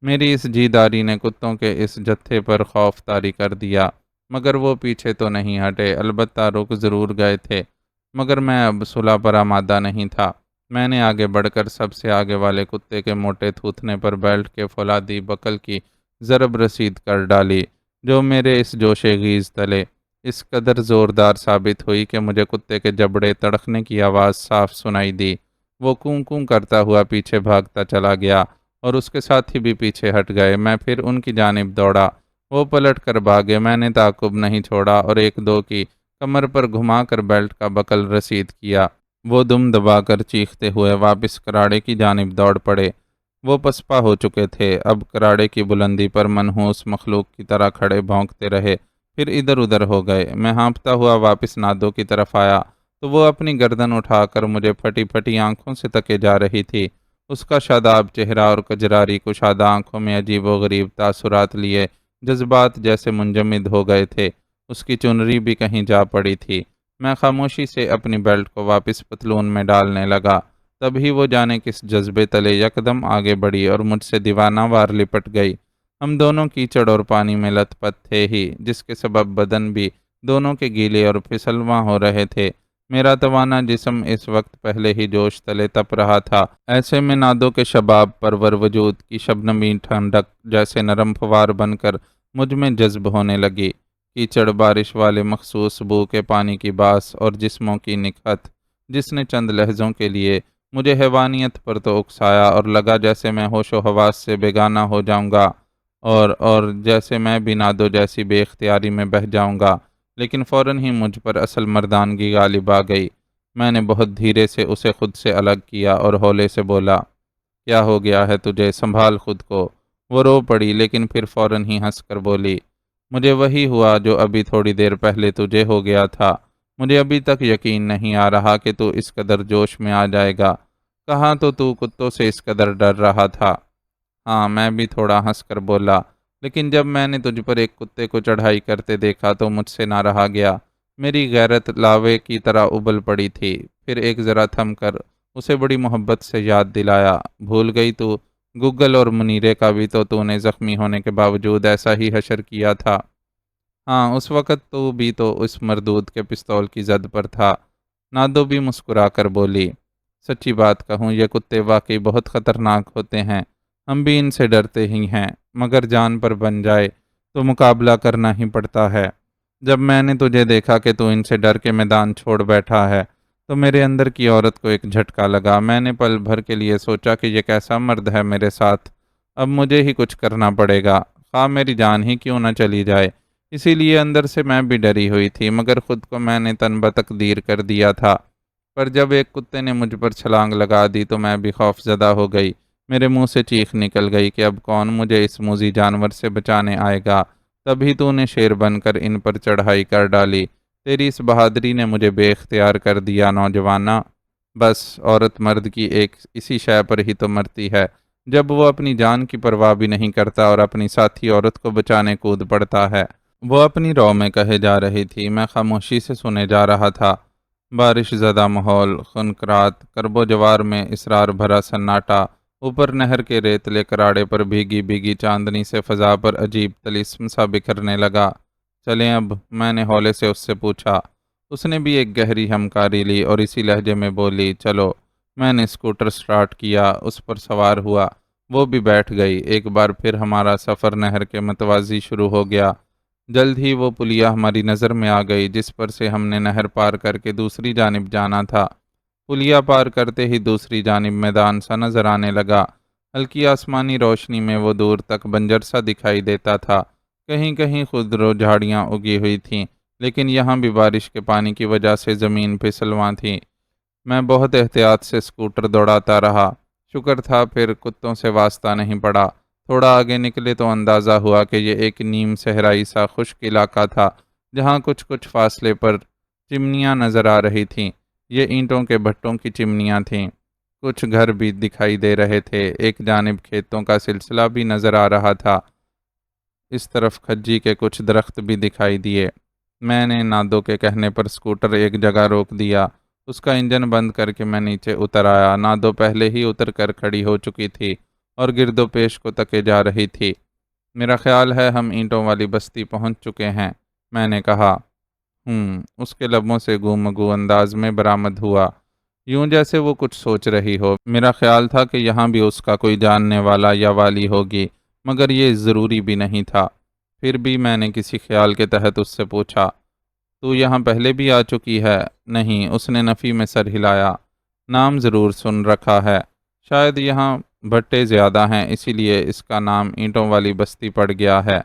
میری اس جیداری نے کتوں کے اس جتھے پر خوف طاری کر دیا، مگر وہ پیچھے تو نہیں ہٹے، البتہ رک ضرور گئے تھے۔ مگر میں اب صلح پر آمادہ نہیں تھا۔ میں نے آگے بڑھ کر سب سے آگے والے کتے کے موٹے تھوتنے پر بیلٹ کے فولادی بکل کی ضرب رسید کر ڈالی، جو میرے اس جوش خیز تلے اس قدر زوردار ثابت ہوئی کہ مجھے کتے کے جبڑے تڑکنے کی آواز صاف سنائی دی۔ وہ کوں کوں کرتا ہوا پیچھے بھاگتا چلا گیا اور اس کے ساتھی بھی پیچھے ہٹ گئے۔ میں پھر ان کی جانب دوڑا، وہ پلٹ کر بھاگے۔ میں نے تعاقب نہیں چھوڑا اور 1-2 کی کمر پر گھما کر بیلٹ کا بکل رسید کیا۔ وہ دم دبا کر چیختے ہوئے واپس کراڑے کی جانب دوڑ پڑے۔ وہ پسپا ہو چکے تھے، اب کراڑے کی بلندی پر منحوس مخلوق کی طرح کھڑے بھونکتے رہے، پھر ادھر ادھر ہو گئے۔ میں ہانپتا ہوا واپس نادو کی طرف آیا تو وہ اپنی گردن اٹھا کر مجھے پھٹی پھٹی آنکھوں سے تکے جا رہی تھی۔ اس کا شاداب چہرہ اور کجراری کشادہ آنکھوں میں عجیب و غریب تاثرات لیے جذبات جیسے منجمد ہو گئے تھے۔ اس کی چنری بھی کہیں جا پڑی تھی۔ میں خاموشی سے اپنی بیلٹ کو واپس پتلون میں ڈالنے لگا، تبھی وہ جانے کس جذبے تلے یکدم آگے بڑھی اور مجھ سے دیوانہ وار لپٹ گئی۔ ہم دونوں کیچڑ اور پانی میں لت پت تھے ہی، جس کے سبب بدن بھی دونوں کے گیلے اور پھسلواں ہو رہے تھے۔ میرا توانا جسم اس وقت پہلے ہی جوش تلے تپ رہا تھا۔ ایسے میں نادو کے شباب پرور وجود کی شبنمی ٹھنڈک جیسے نرم فوار بن کر مجھ میں جذب ہونے لگی۔ کیچڑ، بارش والے مخصوص بو کے پانی کی باس اور جسموں کی نکہت، جس نے چند لہجوں کے لیے مجھے حیوانیت پر تو اکسایا اور لگا جیسے میں ہوش و حواس سے بیگانہ ہو جاؤں گا اور جیسے میں بھی نادو جیسی بے اختیاری میں بہہ جاؤں گا، لیکن فوراً ہی مجھ پر اصل مردانگی غالب آ گئی۔ میں نے بہت دھیرے سے اسے خود سے الگ کیا اور ہولے سے بولا، کیا ہو گیا ہے تجھے؟ سنبھال خود کو۔ وہ رو پڑی، لیکن پھر فوراً ہی ہنس کر بولی، مجھے وہی ہوا جو ابھی تھوڑی دیر پہلے تجھے ہو گیا تھا۔ مجھے ابھی تک یقین نہیں آ رہا کہ تو اس قدر جوش میں آ جائے گا۔ کہاں تو کتوں سے اس قدر ڈر رہا تھا؟ ہاں، میں بھی تھوڑا ہنس کر بولا، لیکن جب میں نے تجھ پر ایک کتے کو چڑھائی کرتے دیکھا تو مجھ سے نہ رہا گیا۔ میری غیرت لاوے کی طرح ابل پڑی تھی۔ پھر ایک ذرا تھم کر اسے بڑی محبت سے یاد دلایا، بھول گئی تو گگل اور منیرے کا بھی تو نے زخمی ہونے کے باوجود ایسا ہی حشر کیا تھا۔ ہاں، اس وقت تو بھی تو اس مردود کے پستول کی زد پر تھا۔ نادو بھی مسکرا کر بولی، سچی بات کہوں یہ کتے واقعی بہت خطرناک ہوتے ہیں، ہم بھی ان سے ڈرتے ہی ہیں، مگر جان پر بن جائے تو مقابلہ کرنا ہی پڑتا ہے۔ جب میں نے تجھے دیکھا کہ تو ان سے ڈر کے میدان چھوڑ بیٹھا ہے تو میرے اندر کی عورت کو ایک جھٹکا لگا۔ میں نے پل بھر کے لیے سوچا کہ یہ کیسا مرد ہے میرے ساتھ، اب مجھے ہی کچھ کرنا پڑے گا، خواہ میری جان ہی کیوں نہ چلی جائے۔ اسی لیے اندر سے میں بھی ڈری ہوئی تھی، مگر خود کو میں نے تن بتقدیر کر دیا تھا۔ پر جب ایک کتے نے مجھ پر چھلانگ لگا دی تو میں بھی خوف زدہ ہو گئی۔ میرے منہ سے چیخ نکل گئی کہ اب کون مجھے اس موذی جانور سے بچانے آئے گا۔ تبھی تو نے شیر بن کر ان پر چڑھائی کر ڈالی۔ تیری اس بہادری نے مجھے بے اختیار کر دیا نوجوانہ۔ بس عورت مرد کی ایک اسی شے پر ہی تو مرتی ہے جب وہ اپنی جان کی پرواہ بھی نہیں کرتا اور اپنی ساتھی عورت کو بچانے کود پڑتا ہے۔ وہ اپنی رو میں کہے جا رہی تھی، میں خاموشی سے سنے جا رہا تھا۔ بارش زدہ ماحول، خنکرات، کرب و جوار میں اسرار بھرا سناٹا، اوپر نہر کے ریتلے کراڑے پر بھیگی بھیگی چاندنی سے فضا پر عجیب طلسم سا بکھرنے لگا۔ چلیں اب؟ میں نے ہولے سے اس سے پوچھا۔ اس نے بھی ایک گہری ہمکاری لی اور اسی لہجے میں بولی، چلو۔ میں نے اسکوٹر سٹارٹ کیا، اس پر سوار ہوا، وہ بھی بیٹھ گئی۔ ایک بار پھر ہمارا سفر نہر کے متوازی شروع ہو گیا۔ جلد ہی وہ پلیا ہماری نظر میں آ گئی جس پر سے ہم نے نہر پار کر کے دوسری جانب جانا تھا۔ پلیا پار کرتے ہی دوسری جانب میدان سا نظر آنے لگا۔ ہلکی آسمانی روشنی میں وہ دور تک بنجر سا دکھائی دیتا تھا۔ کہیں کہیں خضر جھاڑیاں اگی ہوئی تھیں، لیکن یہاں بھی بارش کے پانی کی وجہ سے زمین پھسلواں تھی۔ میں بہت احتیاط سے اسکوٹر دوڑاتا رہا۔ شکر تھا پھر کتوں سے واسطہ نہیں پڑا۔ تھوڑا آگے نکلے تو اندازہ ہوا کہ یہ ایک نیم صحرائی سا خشک علاقہ تھا جہاں کچھ کچھ فاصلے پر چمنیاں نظر آ رہی تھیں۔ یہ اینٹوں کے بھٹوں کی چمنیاں تھیں۔ کچھ گھر بھی دکھائی دے رہے تھے۔ ایک جانب کھیتوں کا سلسلہ بھی نظر آ رہا تھا۔ اس طرف کھجی کے کچھ درخت بھی دکھائی دیے۔ میں نے نادو کے کہنے پر اسکوٹر ایک جگہ روک دیا۔ اس کا انجن بند کر کے میں نیچے اتر آیا۔ نادو پہلے ہی اتر کر کھڑی ہو چکی تھی اور گرد و پیش کو تکے جا رہی تھی۔ میرا خیال ہے ہم اینٹوں والی بستی پہنچ چکے ہیں، میں نے کہا۔ اس کے لبوں سے گو انداز میں برآمد ہوا، یوں جیسے وہ کچھ سوچ رہی ہو۔ میرا خیال تھا کہ یہاں بھی اس کا کوئی جاننے والا یا والی ہوگی، مگر یہ ضروری بھی نہیں تھا۔ پھر بھی میں نے کسی خیال کے تحت اس سے پوچھا، تو یہاں پہلے بھی آ چکی ہے؟ نہیں، اس نے نفی میں سر ہلایا۔ نام ضرور سن رکھا ہے، شاید یہاں بھٹے زیادہ ہیں اسی لیے اس کا نام اینٹوں والی بستی پڑ گیا ہے،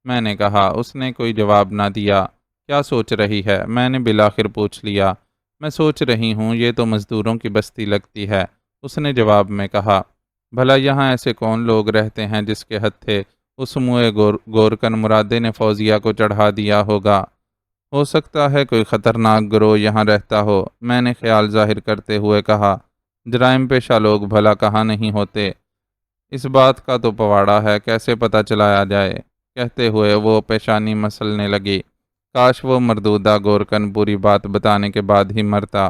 میں نے کہا۔ اس نے کوئی جواب نہ دیا۔ کیا سوچ رہی ہے؟ میں نے بالآخر پوچھ لیا۔ میں سوچ رہی ہوں یہ تو مزدوروں کی بستی لگتی ہے، اس نے جواب میں کہا۔ بھلا یہاں ایسے کون لوگ رہتے ہیں جس کے ہتھے اس موئے گورکن مرادے نے فوزیہ کو چڑھا دیا ہوگا؟ ہو سکتا ہے کوئی خطرناک گروہ یہاں رہتا ہو، میں نے خیال ظاہر کرتے ہوئے کہا۔ جرائم پیشہ لوگ بھلا کہاں نہیں ہوتے؟ اس بات کا تو پواڑا ہے، کیسے پتہ چلایا جائے؟ کہتے ہوئے وہ پیشانی مسلنے لگی۔ کاش وہ مردودہ گورکن پوری بات بتانے کے بعد ہی مرتا،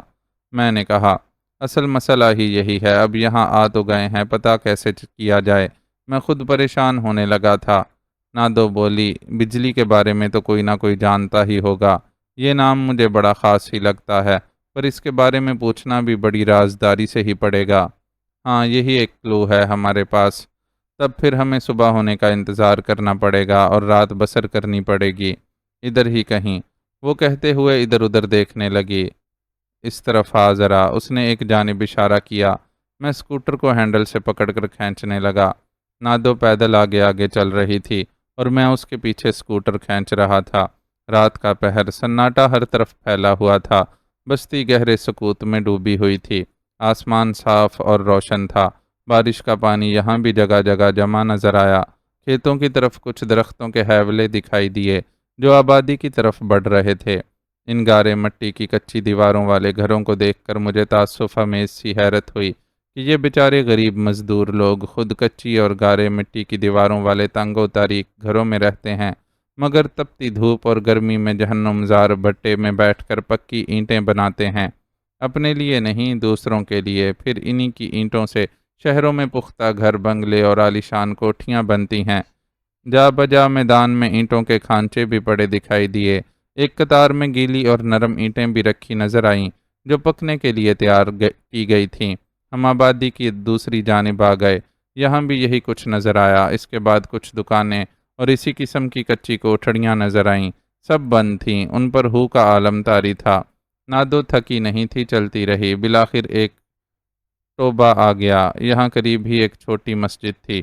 میں نے کہا۔ اصل مسئلہ ہی یہی ہے، اب یہاں آ تو گئے ہیں، پتہ کیسے کیا جائے؟ میں خود پریشان ہونے لگا تھا۔ نادو بولی، بجلی کے بارے میں تو کوئی نہ کوئی جانتا ہی ہوگا، یہ نام مجھے بڑا خاص ہی لگتا ہے، پر اس کے بارے میں پوچھنا بھی بڑی رازداری سے ہی پڑے گا۔ ہاں، یہی ایک کلو ہے ہمارے پاس۔ تب پھر ہمیں صبح ہونے کا انتظار کرنا پڑے گا اور رات بسر کرنی پڑے گی ادھر ہی کہیں۔ وہ کہتے ہوئے ادھر ادھر دیکھنے لگی۔ اس طرف آ ذرا، اس نے ایک جانب اشارہ کیا۔ میں اسکوٹر کو ہینڈل سے پکڑ کر کھینچنے لگا۔ نادو پیدل آگے آگے چل رہی تھی اور میں اس کے پیچھے اسکوٹر کھینچ رہا تھا۔ رات کا پہر، سناٹا ہر طرف پھیلا ہوا تھا، بستی گہرے سکوت میں ڈوبی ہوئی تھی۔ آسمان صاف اور روشن تھا۔ بارش کا پانی یہاں بھی جگہ جگہ جمع نظر آیا۔ کھیتوں کی طرف کچھ درختوں کے ہیولے دکھائی دیے جو آبادی کی طرف بڑھ رہے تھے۔ ان گارے مٹی کی کچی دیواروں والے گھروں کو دیکھ کر مجھے تاسف آمیز سی حیرت ہوئی کہ یہ بیچارے غریب مزدور لوگ خود کچی اور گارے مٹی کی دیواروں والے تنگ و تاریک گھروں میں رہتے ہیں، مگر تپتی دھوپ اور گرمی میں جہنم زار بھٹے میں بیٹھ کر پکی اینٹیں بناتے ہیں، اپنے لیے نہیں دوسروں کے لیے۔ پھر انہی کی اینٹوں سے شہروں میں پختہ گھر، بنگلے اور عالیشان کوٹھیاں بنتی ہیں۔ جا بجا میدان میں اینٹوں کے کھانچے بھی پڑے دکھائی دیے، ایک قطار میں گیلی اور نرم اینٹیں بھی رکھی نظر آئیں جو پکنے کے لیے تیار کی گئی تھیں۔ ہم آبادی کی دوسری جانب آ گئے، یہاں بھی یہی کچھ نظر آیا۔ اس کے بعد کچھ دکانیں اور اسی قسم کی کچی کوٹھڑیاں نظر آئیں، سب بند تھیں، ان پر ہو کا عالم طاری تھا۔ نادو تھکی نہیں تھی، چلتی رہی، بالآخر ایک ٹوبہ آ گیا، یہاں قریب ہی ایک چھوٹی مسجد تھی۔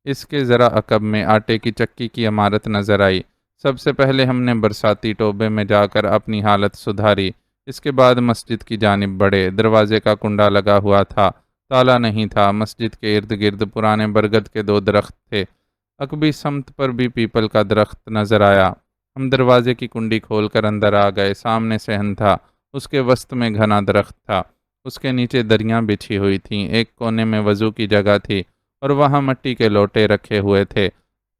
اس کے ذرا عقب میں آٹے کی چکی کی عمارت نظر آئی۔ سب سے پہلے ہم نے برساتی ٹوبے میں جا کر اپنی حالت سدھاری، اس کے بعد مسجد کی جانب بڑھے۔ دروازے کا کنڈا لگا ہوا تھا، تالا نہیں تھا۔ مسجد کے ارد گرد پرانے برگد کے 2 درخت تھے، عقبی سمت پر بھی پیپل کا درخت نظر آیا۔ ہم دروازے کی کنڈی کھول کر اندر آ گئے۔ سامنے صحن تھا، اس کے وسط میں گھنا درخت تھا، اس کے نیچے دریاں بچھی ہوئی تھیں، ایک کونے میں وضو کی جگہ تھی اور وہاں مٹی کے لوٹے رکھے ہوئے تھے،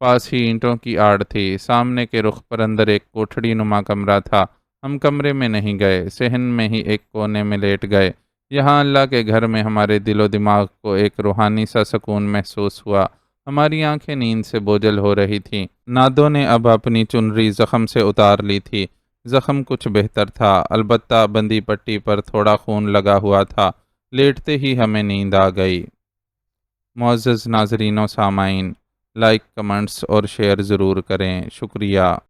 پاس ہی اینٹوں کی آڑ تھی۔ سامنے کے رخ پر اندر ایک کوٹھڑی نما کمرہ تھا۔ ہم کمرے میں نہیں گئے، صحن میں ہی ایک کونے میں لیٹ گئے۔ یہاں اللہ کے گھر میں ہمارے دل و دماغ کو ایک روحانی سا سکون محسوس ہوا۔ ہماری آنکھیں نیند سے بوجھل ہو رہی تھیں۔ نادو نے اب اپنی چنری زخم سے اتار لی تھی۔ زخم کچھ بہتر تھا، البتہ بندی پٹی پر تھوڑا خون لگا ہوا تھا۔ لیٹتے ہی ہمیں نیند آ گئی۔ معزز ناظرین و سامعین، لائک، کمنٹس اور شیئر ضرور کریں، شکریہ۔